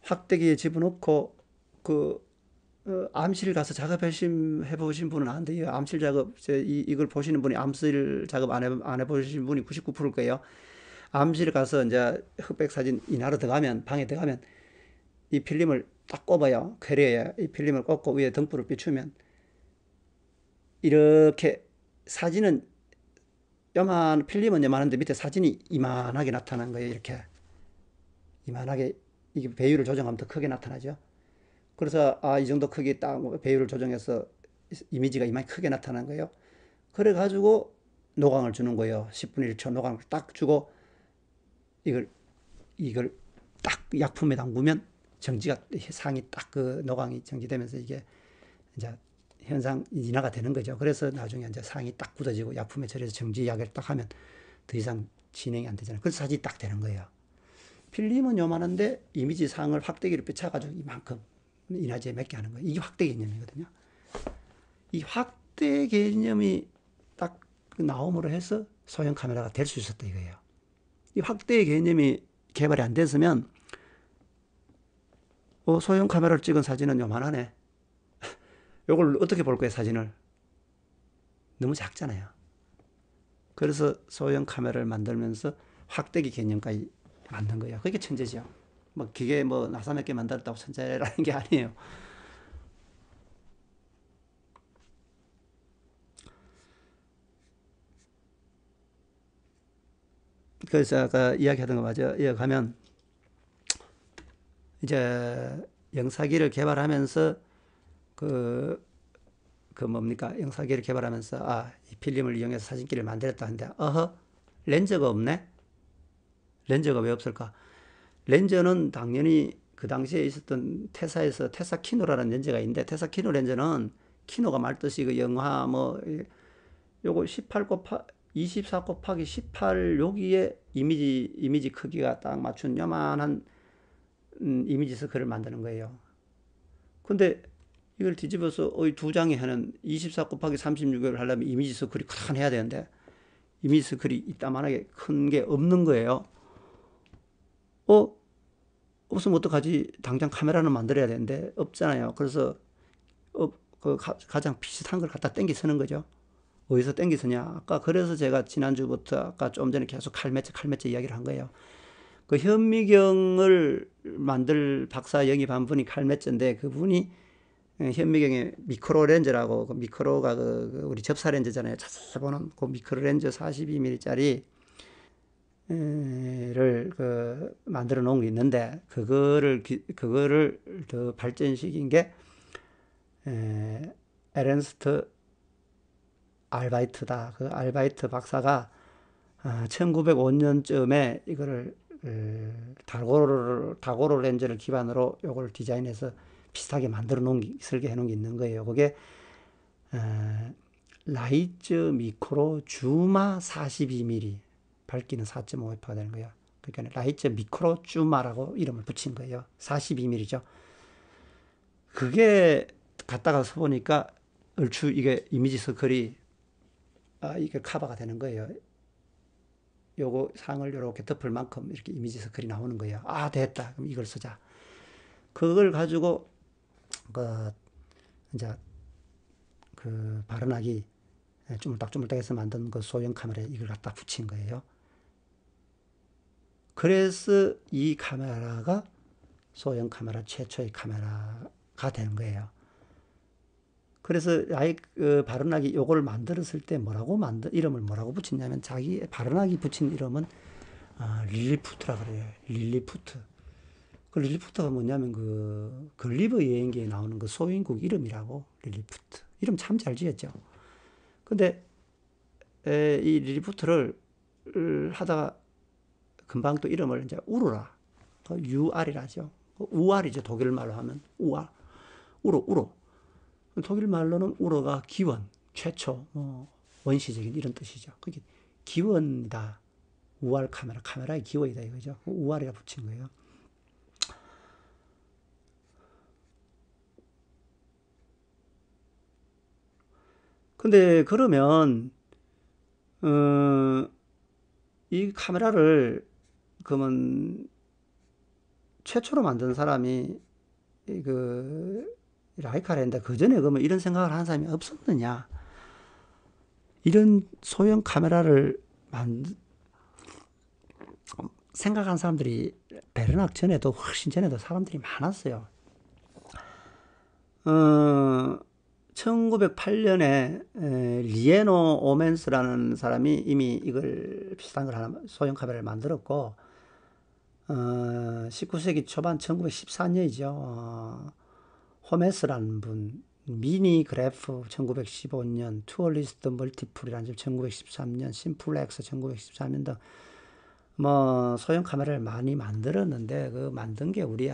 확대기에 집어넣고 암실 가서 작업 해보신 분은 아는데 암실 작업 이걸 보시는 분이 암실 작업 안 해보신 분이 99%일 거예요. 암실 가서 이제 흑백 사진 인하러 들어가면 방에 들어가면 이 필름을 딱 꼽아요. 퀘리에 이 필름을 꼽고 위에 등불을 비추면 이렇게 사진은 필름은 요만한데 밑에 사진이 이만하게 나타나는 거예요. 이렇게 이만하게 이게 배율을 조정하면 더 크게 나타나죠. 그래서 이 정도 크기 딱 배율을 조정해서 이미지가 이만히 크게 나타나는 거예요. 그래 가지고 노광을 주는 거예요. 10분의 1초 노광을 딱 주고 이걸 딱 약품에 담그면 정지가 상이 딱 그 노광이 정지되면서 이게 이제 현상 인하가 되는 거죠. 그래서 나중에 이제 상이 딱 굳어지고 약품에 절여서 정지약을 딱 하면 더 이상 진행이 안 되잖아요. 그래서 사진이 딱 되는 거예요. 필름은 요만한데 이미지 상을 확대기로 삐쳐가지고 이만큼 인화지에 몇 개 하는 거예요. 이게 확대 개념이거든요. 이 확대 개념이 딱 나옴으로 해서 소형 카메라가 될 수 있었다 이거예요. 이 확대 개념이 개발이 안 됐으면 소형 카메라를 찍은 사진은 요만하네. 이걸 어떻게 볼 거예요, 사진을? 너무 작잖아요. 그래서 소형 카메라를 만들면서 확대기 개념까지 만든 거예요. 그게 천재죠. 뭐 기계 나사 몇 개 만들었다고 천재라는 게 아니에요. 그래서 아까 이야기하던 거 맞아요. 이어가면 이제 영사기를 개발하면서 영사기를 개발하면서 이 필름을 이용해서 사진기를 만들었다 하는데 렌즈가 없네. 렌즈가 왜 없을까? 렌즈는 당연히 그 당시에 있었던 테사에서 테사 키노라는 렌즈가 있는데 테사 키노 렌즈는 키노가 말뜻이 그 영화 요거 24 곱하기 18 여기에 이미지 크기가 딱 맞춘 요만한 이미지 서클을 만드는 거예요. 근데 이걸 뒤집어서 두 장에 하는 24 곱하기 36을 하려면 이미지 서클이 큰 해야 되는데 이미지 서클이 이따만하게 큰 게 없는 거예요. 없으면 어떡하지? 당장 카메라는 만들어야 되는데 없잖아요. 그래서 가장 비슷한 걸 갖다 땡기 쓰는 거죠. 어디서 땡기 쓰냐? 아까 그래서 제가 지난주부터 아까 좀 전에 계속 칼매체 이야기를 한 거예요. 그 현미경을 만들 박사 영입한 분이 칼매체인데 그분이 현미경의 미크로 렌즈라고 그 미크로가 그 우리 접사 렌즈잖아요. 자세히 보는 그 미크로 렌즈 42mm짜리 를 만들어 놓은 게 있는데 그거를 더 발전시킨 게 에른스트 알바이트다. 그 알바이트 박사가 1905년쯤에 이거를 다고로 렌즈를 기반으로 요걸 디자인해서 비슷하게 만들어 놓은 설계해 놓은 게 있는 거예요. 그게 라이즈 미크로 주마 42mm, 밝기는 4.5f가 되는 거예요. 그러니까 라이즈 미크로 주마라고 이름을 붙인 거예요. 42mm죠. 그게 갖다가 써보니까 얼추 이게 이미지 서클이 이게 커버가 되는 거예요. 요거 상을 이렇게 덮을 만큼 이렇게 이미지 서클이 나오는 거예요. 됐다. 그럼 이걸 쓰자. 그걸 가지고 이제 발언하기 쭈물딱쭈물딱해서 만든 그 소형 카메라에 이걸 갖다 붙인 거예요. 그래서 이 카메라가 소형 카메라 최초의 카메라가 되는 거예요. 그래서 발언하기 요걸 만들었을 때 이름을 뭐라고 붙였냐면 자기 발언하기 붙인 이름은 릴리푸트라 그래요. 릴리푸트. 그 릴리푸트가 뭐냐면 그 걸리버 여행기에 나오는 그 소행국 이름이라고. 릴리푸트. 이름 참 잘 지었죠. 근데 이 릴리푸트를 하다가 금방 또 이름을 이제 우르라. UR이라죠. 우알이죠. 독일 말로 하면 우알. 우로. 독일 말로는 우로가 기원, 최초, 원시적인 이런 뜻이죠. 그게 기원이다. 우알 카메라의 기원이다 이거죠. 우알이라 붙인 거예요. 근데 그러면 이 카메라를 그러면 최초로 만든 사람이 라이카랜데 그 전에 그러면 이런 생각을 하는 사람이 없었느냐? 이런 소형 카메라를 생각한 사람들이 베르낙 전에도 훨씬 전에도 사람들이 많았어요. 1908년에 리에노 오멘스라는 사람이 이미 이걸 비슷한 걸 하나 소형 카메라를 만들었고 19세기 초반 1914년이죠. 호메스라는 분, 미니 그래프 1915년, 투어리스트 멀티플이라는 1913년, 심플렉스 1914년 등 소형 카메라를 많이 만들었는데 그 만든 게 우리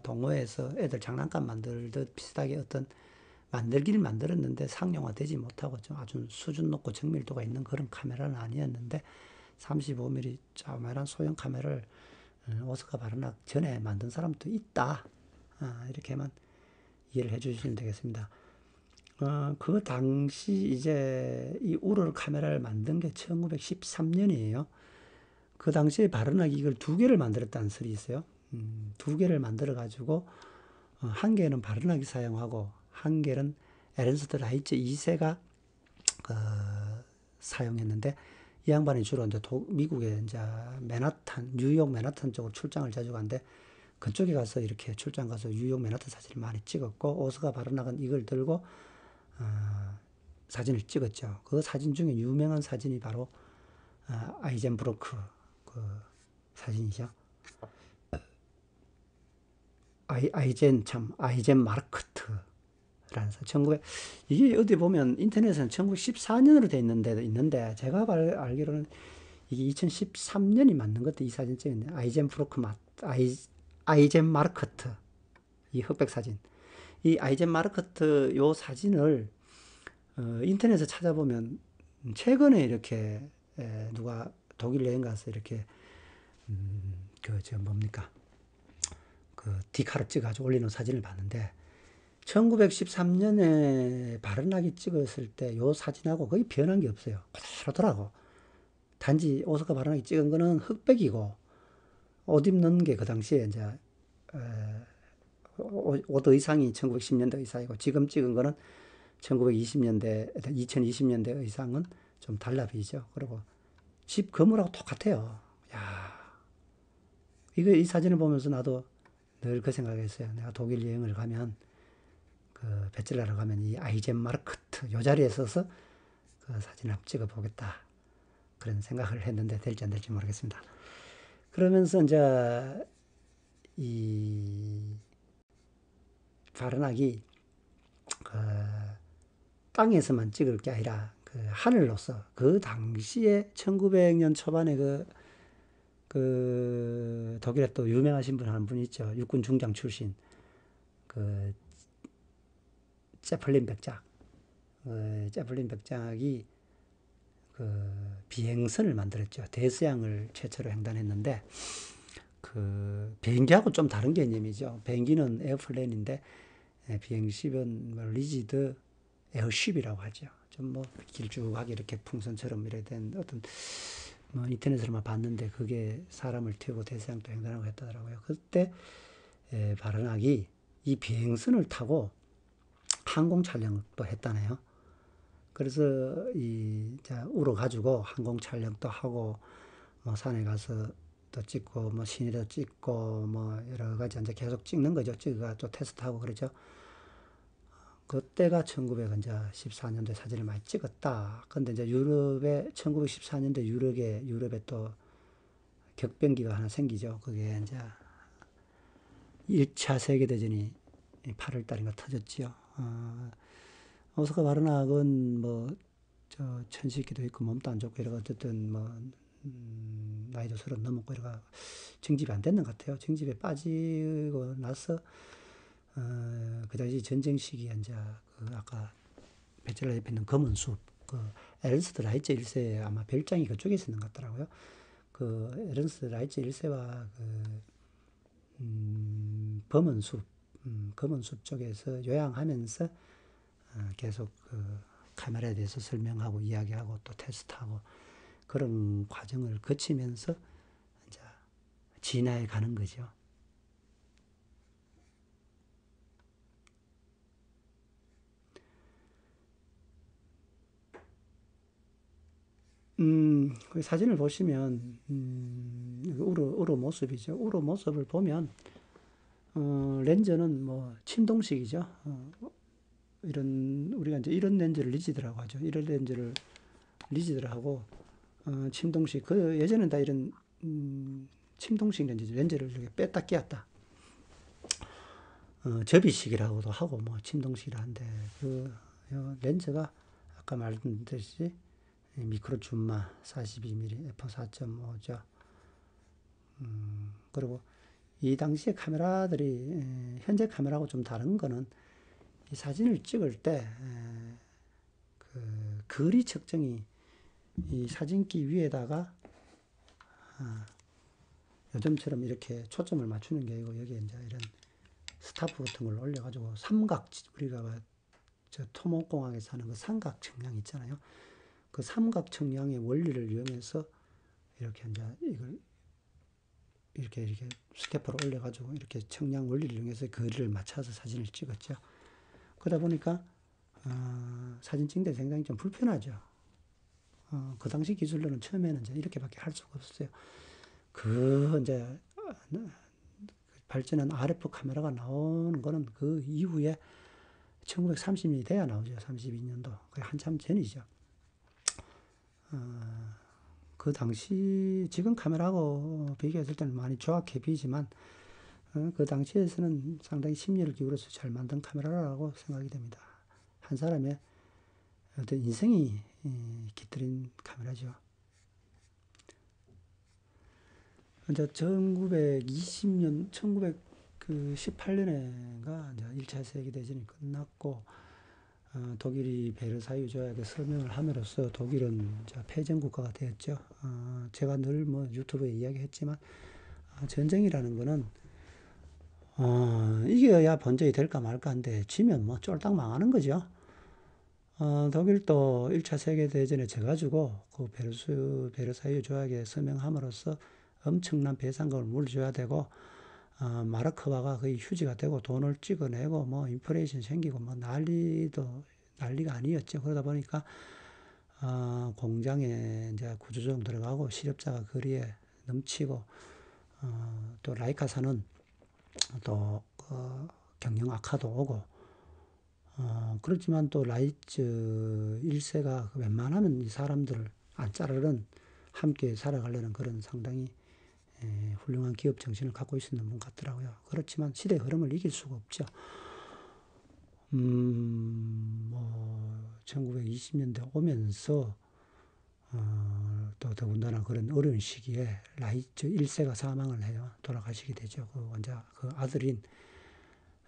동호회에서 애들 장난감 만들듯 비슷하게 어떤 만들기를 만들었는데 상용화되지 못하고 좀 아주 수준 높고 정밀도가 있는 그런 카메라는 아니었는데 35mm 자그마한 소형 카메라를 오스카 바르낙 전에 만든 사람도 있다. 이렇게만 이해를 해 주시면 되겠습니다. 그 당시 이제 이 우르르 카메라를 만든 게 1913년이에요. 그 당시에 바르낙이 이걸 2개를 만들었다는 설이 있어요. 2개를 만들어 가지고 한 개는 바르낙이 사용하고 한 개는 에른스트 라이츠 2세가 사용했는데 이 양반이 주로 이제 미국의 이제 뉴욕 맨하탄 쪽으로 출장을 자주 가는데 그쪽에 가서 이렇게 출장 가서 뉴욕 맨하탄 사진을 많이 찍었고 오스카 바르낙은 이걸 들고 사진을 찍었죠. 그 사진 중에 유명한 사진이 바로 아이젠브로크 그 사진이죠. 아이젠 마르크트라는 이게 어디 보면 인터넷에는 1914년으로 돼 있는데 제가 알기로는 이게 2013년이 맞는 것도 이 사진 찍었네. 아이젠 마르크트 이 흑백 사진. 이 아이젠 마르크트 요 사진을 인터넷에 찾아보면 최근에 이렇게 누가 독일 여행 가서 이렇게 디카를 찍어가지고 올리는 사진을 봤는데 1913년에 바르낙이 찍었을 때 요 사진하고 거의 변한 게 없어요. 그대로더라고. 단지 오스카 바르낙이 찍은 거는 흑백이고 옷 입는 게 그 당시에 이제 옷 의상이 1910년대 의상이고 지금 찍은 거는 1920년대, 2020년대 의상은 좀 달라 보이죠. 그리고 집 건물하고 똑같아요. 야, 이 사진을 보면서 나도 늘 그 생각했어요. 내가 독일 여행을 가면 그 베첼라를 가면 이 아이젠마르크트 요 자리에 서서 그 사진을 한번 찍어 보겠다. 그런 생각을 했는데 될지 안 될지 모르겠습니다. 그러면서 이제 이 바르낙이 그 땅에서만 찍을 게 아니라 그 하늘로서 그 당시에 1900년 초반에 그 독일에 또 유명하신 분 한 분 있죠. 육군 중장 출신 그 제플린 백작. 제플린 백작이 그 비행선을 만들었죠. 대서양을 최초로 횡단했는데 그 비행기하고 좀 다른 개념이죠. 비행기는 에어플랜인데 비행십은 뭐 리지드 에어쉽이라고 하죠. 좀 뭐 길쭉하게 이렇게 풍선처럼 이렇게 된 어떤 뭐 인터넷으로만 봤는데 그게 사람을 태우고 대서양도 횡단하고 했다더라고요. 그때 바르낙이 이 비행선을 타고 항공 촬영도 했다네요. 그래서 우러 가지고 항공 촬영도 하고 뭐 산에 가서 또 찍고 뭐 시내도 찍고 뭐 여러 가지 이제 계속 찍는 거죠. 찍어가 또 테스트하고 그러죠. 그때가 1914년도에 사진을 많이 찍었다. 근데 이제 유럽에 1914년도 유럽에 또 격변기가 하나 생기죠. 그게 이제 1차 세계대전이 8월 달인가 터졌지요. 오스카 바르낙은 뭐 천식기도 있고 몸도 안 좋고 이러고 어쨌든 뭐 나이도 30 넘었고 이러가 정집이 안 됐는 것 같아요. 정집에 빠지고 나서 그 당시 전쟁 시기에 이제 그 아까 베첼라 옆에 있는 검은 숲, 그 에른스트 라이츠 1세 아마 별장이 그쪽에 있었는 것 같더라고요. 그 에른스트 라이츠 1세와 그 검은 숲 쪽에서 요양하면서 계속 그 카메라에 대해서 설명하고 이야기하고 또 테스트하고 그런 과정을 거치면서 이제 진화해 가는 거죠. 그 사진을 보시면, 우로 모습이죠. 우로 모습을 보면, 렌즈는 뭐, 침동식이죠. 우리가 이제 이런 렌즈를 리지드라고 하죠. 이런 렌즈를 리지드를 하고, 침동식. 예전엔 다 이런, 침동식 렌즈죠. 렌즈를 이렇게 뺐다 끼었다. 접이식이라고도 하고, 뭐, 침동식이라 하는데, 렌즈가 아까 말씀드렸듯이, 미크로 줌마 42mm f4.5죠. 그리고 이 당시에 카메라들이 현재 카메라하고 좀 다른 거는 이 사진을 찍을 때 그 거리 측정이 이 사진기 위에다가 요즘처럼 이렇게 초점을 맞추는 게 아니고 여기에 이제 이런 스타프 같은 걸 올려가지고 우리가 저 토목공학에서 하는 그 삼각 측량 있잖아요. 그 삼각 측량의 원리를 이용해서 이렇게 이제 이걸 이렇게 스캐퍼를 올려가지고 이렇게 측량 원리를 이용해서 거리를 맞춰서 사진을 찍었죠. 그러다 보니까 사진 찍는 데 굉장히 좀 불편하죠. 그 당시 기술로는 처음에는 이제 이렇게밖에 할 수가 없었어요. 그 이제 발전한 RF 카메라가 나오는 거는 그 이후에 1930년이 돼야 나오죠. 32년도. 그게 한참 전이죠. 그 당시 지금 카메라하고 비교했을 때는 많이 조악해 보이지만 그 당시에서는 상당히 심려를 기울여서 잘 만든 카메라라고 생각이 됩니다. 한 사람의 어떤 인생이 깃들인 카메라죠. 이제 1920년, 1918년에가 이제 1차 세계대전이 끝났고 독일이 베르사유 조약에 서명을 함으로써 독일은 패전 국가가 되었죠. 제가 늘 뭐 유튜브에 이야기했지만 전쟁이라는 거는 이겨야 번전이 될까 말까 한데 지면 뭐 쫄딱 망하는 거죠. 독일도 1차 세계대전에 져가지고 그 베르사유 조약에 서명함으로써 엄청난 배상금을 물어줘야 되고 마르크화가 거의 휴지가 되고 돈을 찍어내고 뭐 인플레이션 생기고 뭐 난리가 아니었죠. 그러다 보니까 공장에 이제 구조조정 들어가고 실업자가 거리에 넘치고 또 라이카사는 또 경영 악화도 오고 그렇지만 또 라이츠 1세가 웬만하면 이 사람들을 안 자르는 함께 살아가려는 그런 상당히 훌륭한 기업 정신을 갖고 있었는 분 같더라고요. 그렇지만 시대의 흐름을 이길 수가 없죠. 뭐 1920년대 오면서 또 더군다나 그런 어려운 시기에 라이츠 1세가 사망을 해요. 돌아가시게 되죠. 그 아들인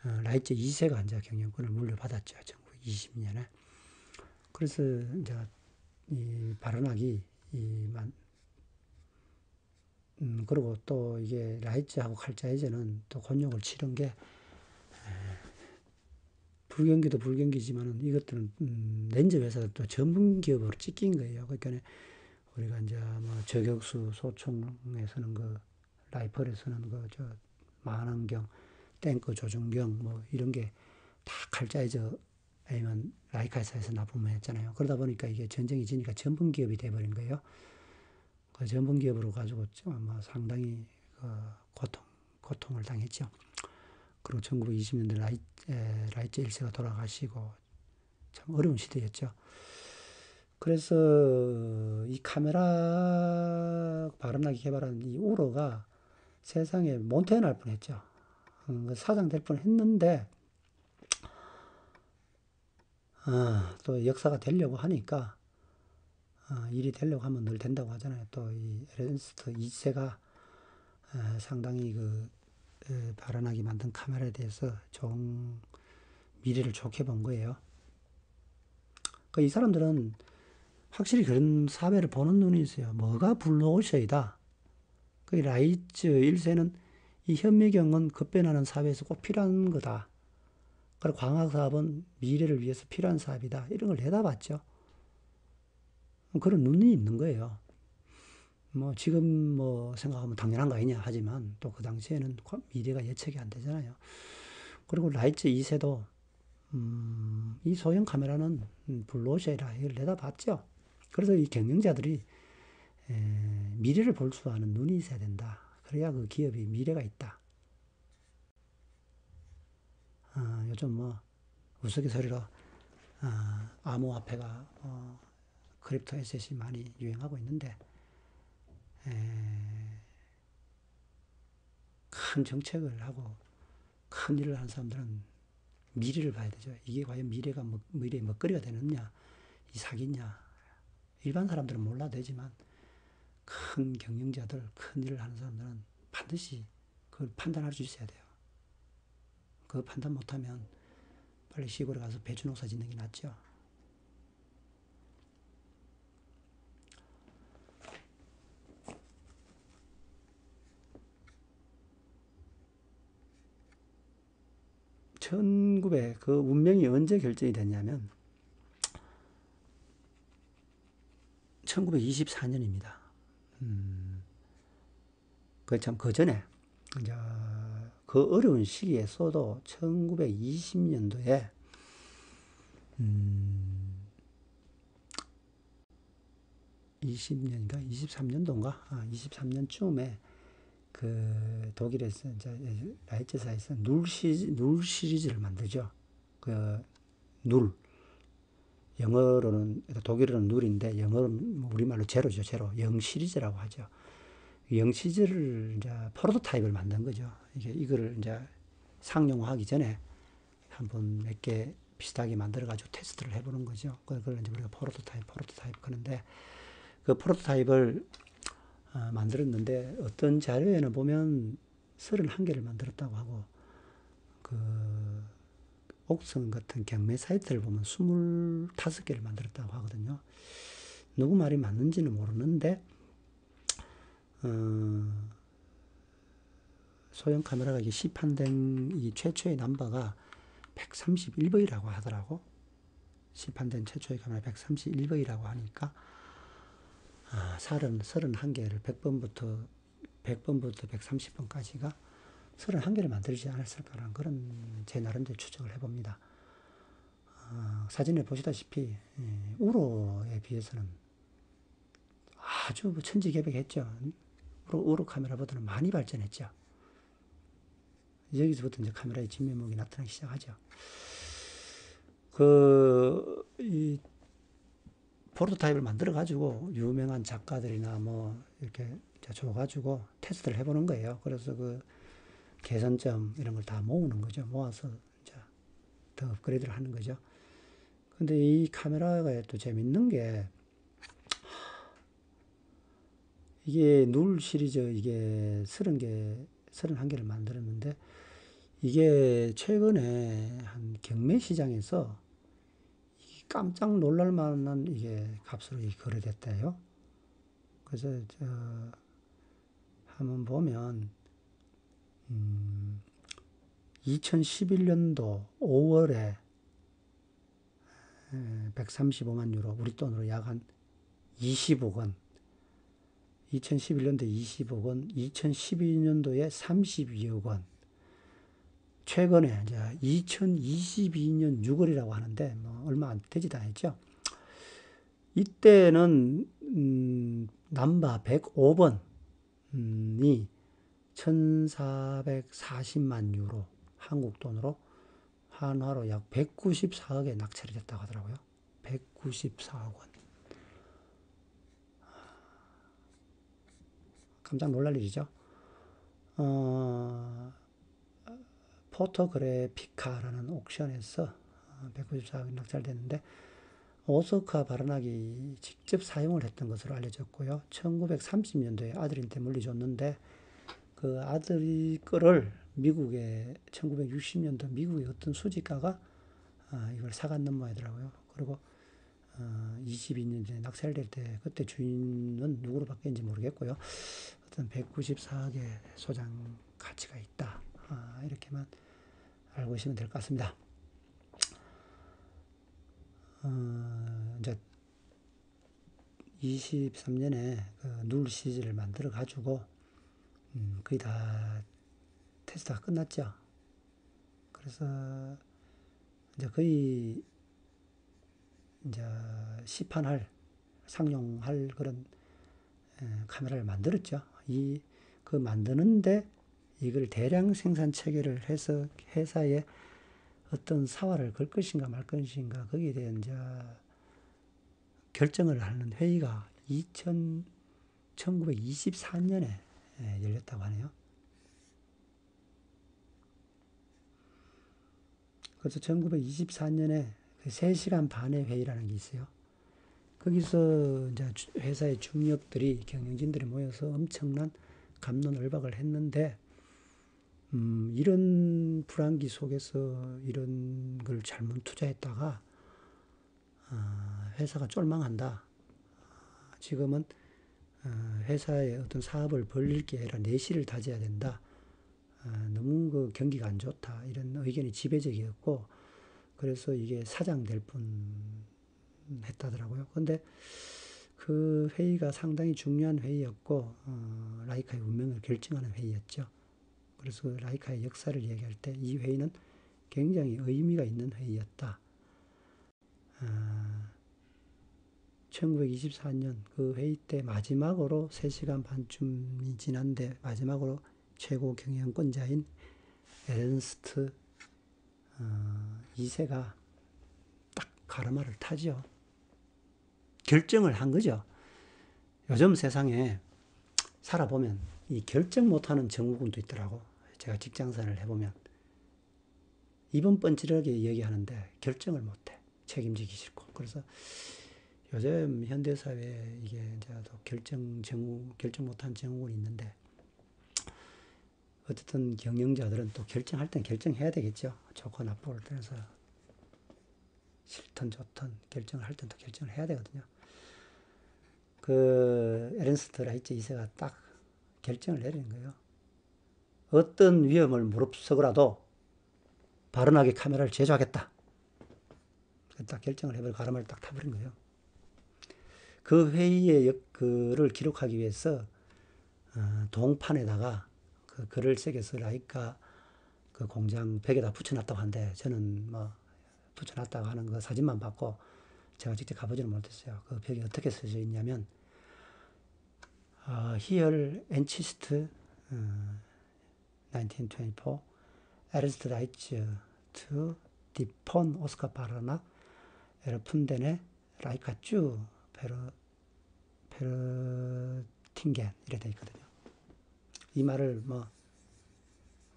라이츠 2세가 이제 경영권을 물려받았죠. 1920년에. 그래서 이제 이 발언하기 그리고 또 이게 라이츠하고 칼자이제는 또 곤욕을 치른 게 불경기도 불경기지만은 이것들은 렌즈 회사도 또 전문 기업으로 찍힌 거예요. 그러니까 우리가 이제 뭐 저격수 소총에 서는 거, 라이플에 서는 거, 망원경, 탱크 조준경 뭐 이런 게 다 칼자이저 아니면 라이카사에서 납품을 했잖아요. 그러다 보니까 이게 전쟁이 지니까 전문 기업이 돼버린 거예요. 그 전문 기업으로 가지고 뭐 상당히 고통을 당했죠. 그리고 1920년대 라이츠 1세가 돌아가시고 참 어려운 시대였죠. 그래서 이 카메라 발언하기 개발한 이 우로가 세상에 몬테날 뻔했죠. 사장 될 뻔했는데 또 역사가 되려고 하니까 일이 되려고 하면 늘 된다고 하잖아요. 또 이 에른스트 2세가 상당히 발언하게 만든 카메라에 대해서 좋은 미래를 좋게 본 거예요. 그러니까 이 사람들은 확실히 그런 사회를 보는 눈이 있어요. 뭐가 블루오션이다. 그 라이츠 1세는 이 현미경은 급변하는 사회에서 꼭 필요한 거다. 그리고 광학사업은 미래를 위해서 필요한 사업이다. 이런 걸 내다봤죠. 그런 눈이 있는 거예요. 뭐 지금 뭐 생각하면 당연한 거 아니냐 하지만 또 그 당시에는 미래가 예측이 안 되잖아요. 그리고 라이츠 2세도 이 소형 카메라는 블루오션이라 이걸 내다봤죠. 그래서 이 경영자들이 미래를 볼 수 아는 눈이 있어야 된다. 그래야 그 기업이 미래가 있다. 요즘 뭐 우스갯소리로 암호화폐가 크립토 에셋이 많이 유행하고 있는데 큰 정책을 하고 큰 일을 하는 사람들은 미래를 봐야 되죠. 이게 과연 미래의 먹거리가 되느냐, 이 사기냐. 일반 사람들은 몰라도 되지만 큰 경영자들, 큰 일을 하는 사람들은 반드시 그걸 판단할 수 있어야 돼요. 그 판단 못하면 빨리 시골에 가서 배추 농사 짓는 게 낫죠. 그 운명이 언제 결정이 됐냐면 1924년입니다. 그 전에 이제 그 어려운 시기에서도 1920년도에 20년인가 23년도인가 23년쯤에 그 독일에서 이제 라이츠사에서 눌 시리즈를 만들죠. 눌 영어로는 독일어는 눌인데 영어로는 우리말로 제로죠. 제로 0 시리즈라고 하죠. 0 시리즈를 이제 프로토타입을 만든 거죠. 이거를 이제 상용화하기 전에 한번 몇 개 비슷하게 만들어가지고 테스트를 해보는 거죠. 그걸 이제 우리가 프로토타입 하는데 그 프로토타입을 만들었는데 어떤 자료에는 보면 31개를 만들었다고 하고 그 옥슨 같은 경매 사이트를 보면 25개를 만들었다고 하거든요. 누구 말이 맞는지는 모르는데 소형 카메라가 이게 시판된 이 최초의 넘버가 131번이라고 하더라고. 시판된 최초의 카메라 131번이라고 하니까 31개를 100번부터 130번까지가 31개를 만들지 않았을까라는 그런 제 나름대로 추측을 해봅니다. 사진에 보시다시피 우로에 비해서는 아주 천지개벽했죠. 우로 카메라보다는 많이 발전했죠. 여기서부터 이제 카메라의 진면목이 나타나기 시작하죠. 이 프로토타입을 만들어가지고 유명한 작가들이나 뭐 이렇게 줘가지고 테스트를 해보는 거예요. 그래서 그 개선점 이런 걸 다 모으는 거죠. 모아서 이제 더 업그레이드를 하는 거죠. 근데 이 카메라가 또 재밌는 게 이게 눌 시리즈 이게 31개를 만들었는데 이게 최근에 한 경매 시장에서 깜짝 놀랄 만한 이게 값으로 거래됐대요. 그래서 한번 보면 2011년도 5월에 135만 유로, 우리 돈으로 약 한 20억 원. 2011년도에 20억 원, 2012년도에 32억 원. 최근에 이제 2022년 6월이라고 하는데 뭐 얼마 안 되지도 않았죠. 이때는 남바 105번이 1440만 유로, 한국 돈으로 한화로 약 194억에 낙찰이 됐다고 하더라고요. 194억 원. 깜짝 놀랄 일이죠. 포토그래피카라는 옥션에서 194억이 낙찰됐는데 오스카 바라나기 직접 사용을 했던 것으로 알려졌고요. 1930년도에 아들한테 물려줬는데 그 아들이 거를 미국의 1960년도 미국의 어떤 수집가가 이걸 사갔는 모양이더라고요. 그리고 22년 전에 낙찰될 때 그때 주인은 누구로 바뀌었는지 모르겠고요. 어떤 194억의 소장 가치가 있다. 이렇게만 알고 계시면 될 것 같습니다. 이제 23년에 눌 시리즈를 만들어 가지고 거의 다 테스트가 끝났죠. 그래서 이제 거의 이제 시판할, 상용할 그런 카메라를 만들었죠. 그 만드는데 이걸 대량 생산 체계를 해서 회사에 어떤 사활을 걸 것인가 말 것인가 거기에 대한 이제 결정을 하는 회의가 1924년에 열렸다고 하네요. 그래서 1924년에 3시간 반의 회의라는 게 있어요. 거기서 이제 회사의 중력들이, 경영진들이 모여서 엄청난 갑론을박을 했는데, 이런 불황기 속에서 이런 걸 잘못 투자했다가, 회사가 쫄망한다. 지금은 회사의 어떤 사업을 벌릴 게 아니라 내실을 다져야 된다. 너무 그 경기가 안 좋다. 이런 의견이 지배적이었고, 그래서 이게 사장될 뻔 했다더라고요. 근데 그 회의가 상당히 중요한 회의였고, 라이카의 운명을 결정하는 회의였죠. 그래서 그 라이카의 역사를 얘기할 때 이 회의는 굉장히 의미가 있는 회의였다. 1924년 그 회의 때 마지막으로 3시간 반쯤이 지난데 마지막으로 최고 경영권자인 에른스트 2세가 딱 가르마를 타죠. 결정을 한 거죠. 요즘 세상에 살아보면 이 결정 못하는 정우군도 있더라고. 제가 직장생활을 해보면 이번 뻔질하게 얘기하는데 결정을 못해. 책임지기 싫고. 그래서 요즘 현대사회에 이게 이제 결정 못한 정우군이 있는데, 어쨌든 경영자들은 또 결정할 땐 결정해야 되겠죠. 좋고 나쁘고를 떠나서 싫든 좋든 결정을 할 땐 또 결정을 해야 되거든요. 그 에른스트 라이츠 2세가 딱 결정을 내리는 거예요. 어떤 위험을 무릅쓰고라도 바른하게 카메라를 제조하겠다. 딱 결정을 해버리고 가람을 딱 타버린 거예요. 그 회의의 글을 기록하기 위해서 동판에다가 그 그 글을 새겨서 라이카 그 공장 벽에다 붙여놨다고 하는데 저는 뭐 붙여놨다고 하는 그 사진만 봤고 제가 직접 가보지는 못했어요. 그 벽에 어떻게 써져 있냐면 Here Enchist 1924 Ernst Reich to Dipon Oscar Barana 에르푼덴의 라이카 쭈 페르팅겐 이래 돼 있거든요. 이 말을 뭐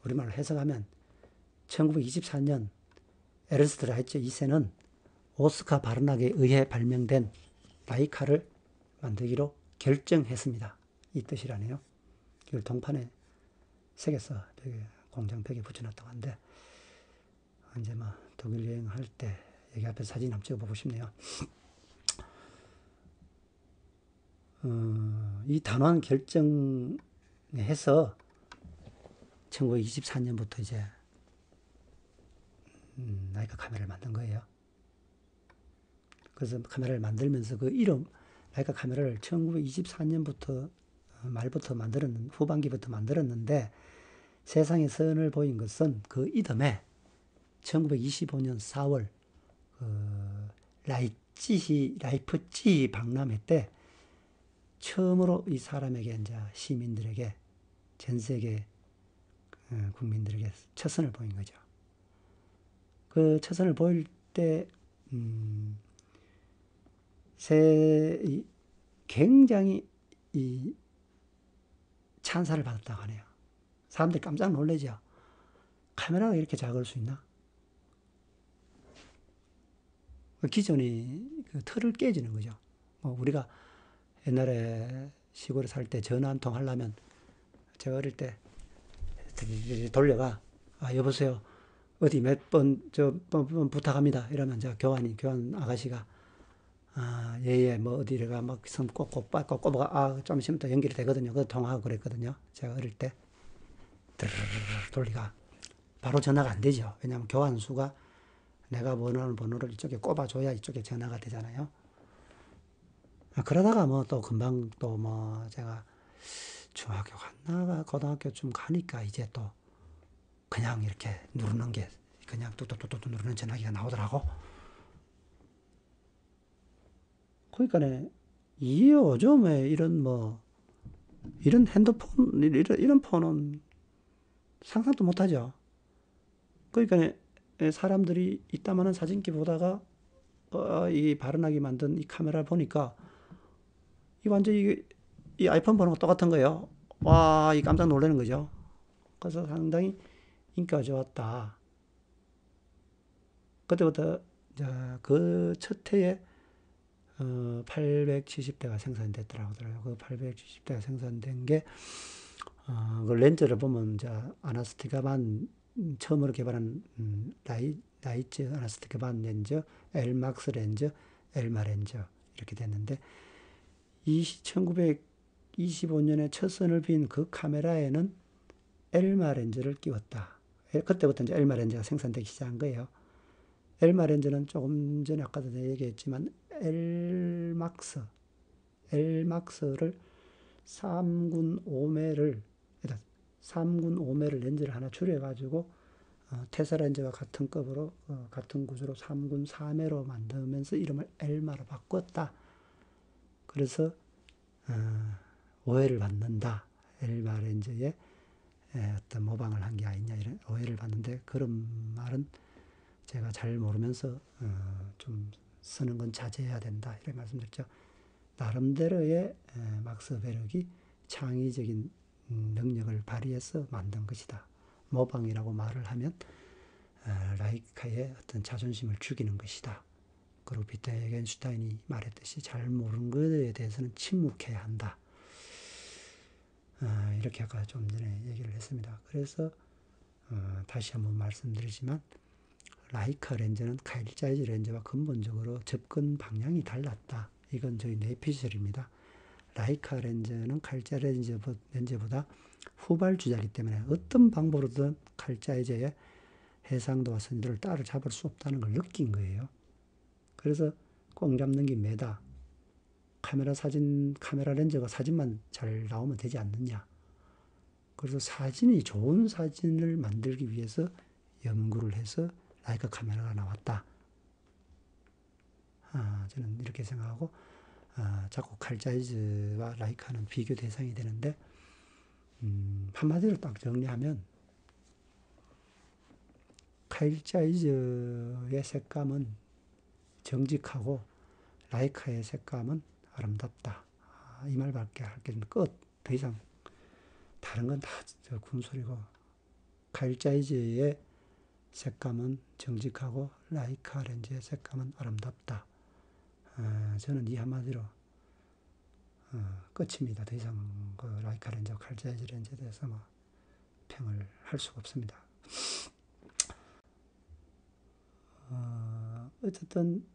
우리말로 해석하면 1924년 에르스트 라이츠 2세는 오스카 바르낙에 의해 발명된 라이카를 만들기로 결정했습니다. 이 뜻이라네요. 이걸 동판에 새겨서 공장 벽에 붙여놨다고 하는데 이제 뭐 독일 여행할 때 여기 앞에 사진 한번 찍어보고 싶네요. 이 단호한 결정해서 1924년부터 이제 라이카 카메라를 만든 거예요. 그래서 카메라를 만들면서 그 이름 라이카 카메라를 1924년부터 말부터 후반기부터 만들었는데 세상에 선을 보인 것은 그 이듬해 1925년 4월 라이프치히 박람회 때 처음으로 이 사람에게 이제 시민들에게 전 세계 국민들에게 첫선을 보인 거죠. 그 첫선을 보일 때 굉장히 이 찬사를 받았다고 하네요. 사람들이 깜짝 놀라죠. 카메라가 이렇게 작을 수 있나? 기존이 그 틀을 깨지는 거죠. 우리가 옛날에 시골에 살 때 전화 한 통 하려면 제가 어릴 때 돌려가 여보세요 어디 몇 번 부탁합니다 이러면 교환 아가씨가 예예 뭐 어디가 막 손 꽂고 꼽아가 좀 있으면 또 연결이 되거든요. 그 통화하고 그랬거든요. 제가 어릴 때 돌리가 바로 전화가 안 되죠. 왜냐하면 교환수가 내가 원하는 번호를 이쪽에 꼽아줘야 이쪽에 전화가 되잖아요. 그러다가 뭐 또 금방 또 뭐 제가 중학교 갔나 고등학교쯤 가니까 이제 또 그냥 이렇게 누르는 게 그냥 뚝뚝뚝뚝 누르는 전화기가 나오더라고. 그러니까 요즘에 이런 핸드폰 이런 폰은 상상도 못하죠. 그러니까 사람들이 이따만한 사진기 보다가 이 바르낙이 만든 이 카메라를 보니까 이 완전 이 아이폰 보는 거 똑같은 거예요. 와, 이 깜짝 놀라는 거죠. 그래서 상당히 인기가 좋았다. 그때부터 그 첫 해에 870대가 생산됐더라고요. 그 870대가 생산된 게 그 렌즈를 보면 아나스티가반 처음으로 개발한 라이츠 아나스티가반 렌즈, 엘막스 렌즈, 엘마 렌즈 이렇게 됐는데 1925년에 첫 선을 빈 그 카메라에는 엘마 렌즈를 끼웠다. 그때부터 이제 엘마 렌즈가 생산되기 시작한 거예요. 엘마 렌즈는 조금 전에 아까도 얘기했지만 엘막스를 3군 5매를 렌즈를 하나 줄여가지고 테사 렌즈와 같은 급으로 같은 구조로 3군 4매로 만들면서 이름을 엘마로 바꿨다. 그래서 오해를 받는다. 엘마 렌즈에 어떤 모방을 한 게 아니냐 이런 오해를 받는데 그런 말은 제가 잘 모르면서 좀 쓰는 건 자제해야 된다 이런 말씀드렸죠. 나름대로의 막스 베르기 창의적인 능력을 발휘해서 만든 것이다. 모방이라고 말을 하면 라이카의 어떤 자존심을 죽이는 것이다. 그리고 비터 에겐슈타인이 말했듯이 잘 모르는 것에 대해서는 침묵해야 한다. 이렇게 아까 좀 전에 얘기를 했습니다. 그래서 다시 한번 말씀드리지만 라이카 렌즈는 카일 자이즈 렌즈와 근본적으로 접근 방향이 달랐다. 이건 저희 내피셜입니다. 라이카 렌즈는 카일 자이즈 렌즈보다 후발주자이기 때문에 어떤 방법으로든 카일 자이즈의 해상도와 선들을 따라잡을 수 없다는 걸 느낀 거예요. 그래서 꼭 잡는 게 매다. 카메라 렌즈가 사진만 잘 나오면 되지 않느냐. 그래서 사진이 좋은 사진을 만들기 위해서 연구를 해서 라이카 카메라가 나왔다. 저는 이렇게 생각하고 자꾸 칼자이즈와 라이카는 비교 대상이 되는데 한마디로 딱 정리하면 칼자이즈의 색감은 정직하고 라이카의 색감은 아름답다. 이 말밖에 할 게 끝. 더 이상 다른 건 다 군소리고 칼자이즈의 색감은 정직하고 라이카 렌즈의 색감은 아름답다. 저는 이 한마디로 끝입니다. 더 이상 그 라이카 렌즈와 칼자이즈 렌즈에 대해서 뭐 평을 할 수가 없습니다. 어쨌든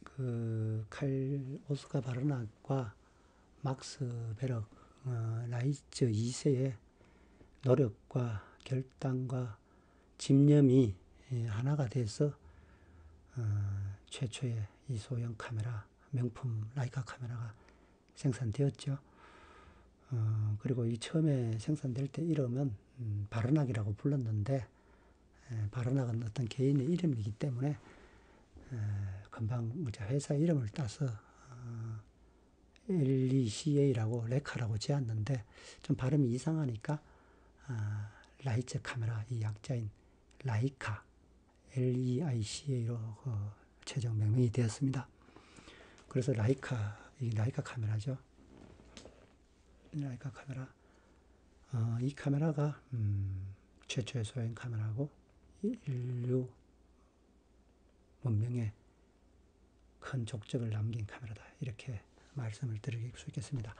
그 오스카 바르낙과 막스 베럭 라이츠 2세의 노력과 결단과 집념이 하나가 돼서 최초의 이 소형 카메라, 명품 라이카 카메라가 생산되었죠. 그리고 이 처음에 생산될 때 이름은 바르낙이라고 불렀는데 바르낙은 어떤 개인의 이름이기 때문에 금방 회사 이름을 따서 LECA라고 레카라고 지었는데 좀 발음이 이상하니까 라이츠 카메라 이 약자인 라이카 LEICA로 최종 명명이 되었습니다. 그래서 이 라이카 카메라죠. 라이카 카메라. 이 카메라가 최초의 소형 카메라고 인류 문명에 큰 족적을 남긴 카메라다. 이렇게 말씀을 드릴 수 있겠습니다.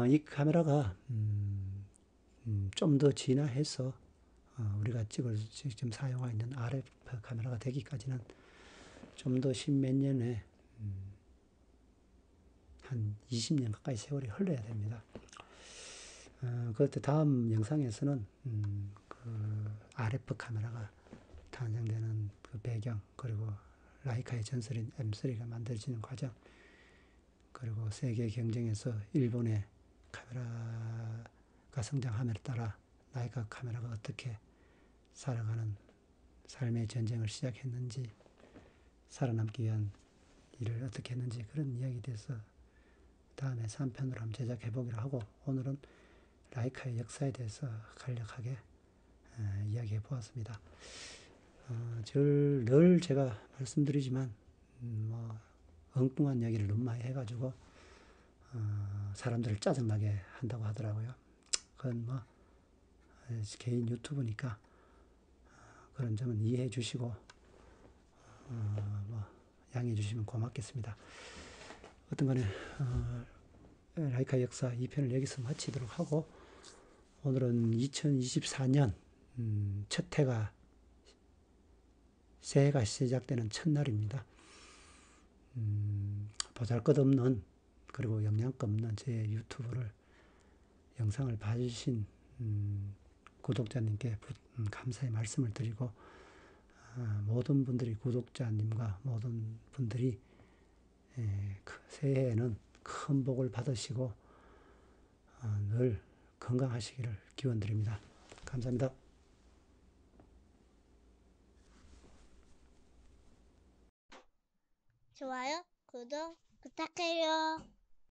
이 카메라가 좀 더 진화해서 우리가 지금 사용하고 있는 RF 카메라가 되기까지는 좀 더 십몇 년에 한 20년 가까이 세월이 흘러야 됩니다. 그때 다음 영상에서는 그 RF 카메라가 탄생되는 그 배경, 그리고 라이카의 전설인 M3가 만들어지는 과정, 그리고 세계 경쟁에서 일본의 카메라가 성장함에 따라 라이카 카메라가 어떻게 살아가는 삶의 전쟁을 시작했는지, 살아남기 위한 일을 어떻게 했는지 그런 이야기에 대해서 다음에 3편으로 한번 제작해 보기로 하고, 오늘은 라이카의 역사에 대해서 간략하게 이야기해 보았습니다. 늘 제가 말씀드리지만 뭐 엉뚱한 이야기를 너무 많이 해가지고 사람들을 짜증나게 한다고 하더라고요. 그건 뭐 개인 유튜브니까 그런 점은 이해해 주시고 뭐 양해해 주시면 고맙겠습니다. 어떤 간에 라이카 역사 2편을 여기서 마치도록 하고, 오늘은 2024년 첫 해가 새해가 시작되는 첫날입니다. 보잘것없는 그리고 영양가 없는 제 유튜브를 영상을 봐주신 구독자님께 감사의 말씀을 드리고, 모든 분들이 구독자님과 모든 분들이 새해에는 큰 복을 받으시고 늘 건강하시기를 기원드립니다. 감사합니다. 좋아요, 구독 부탁해요.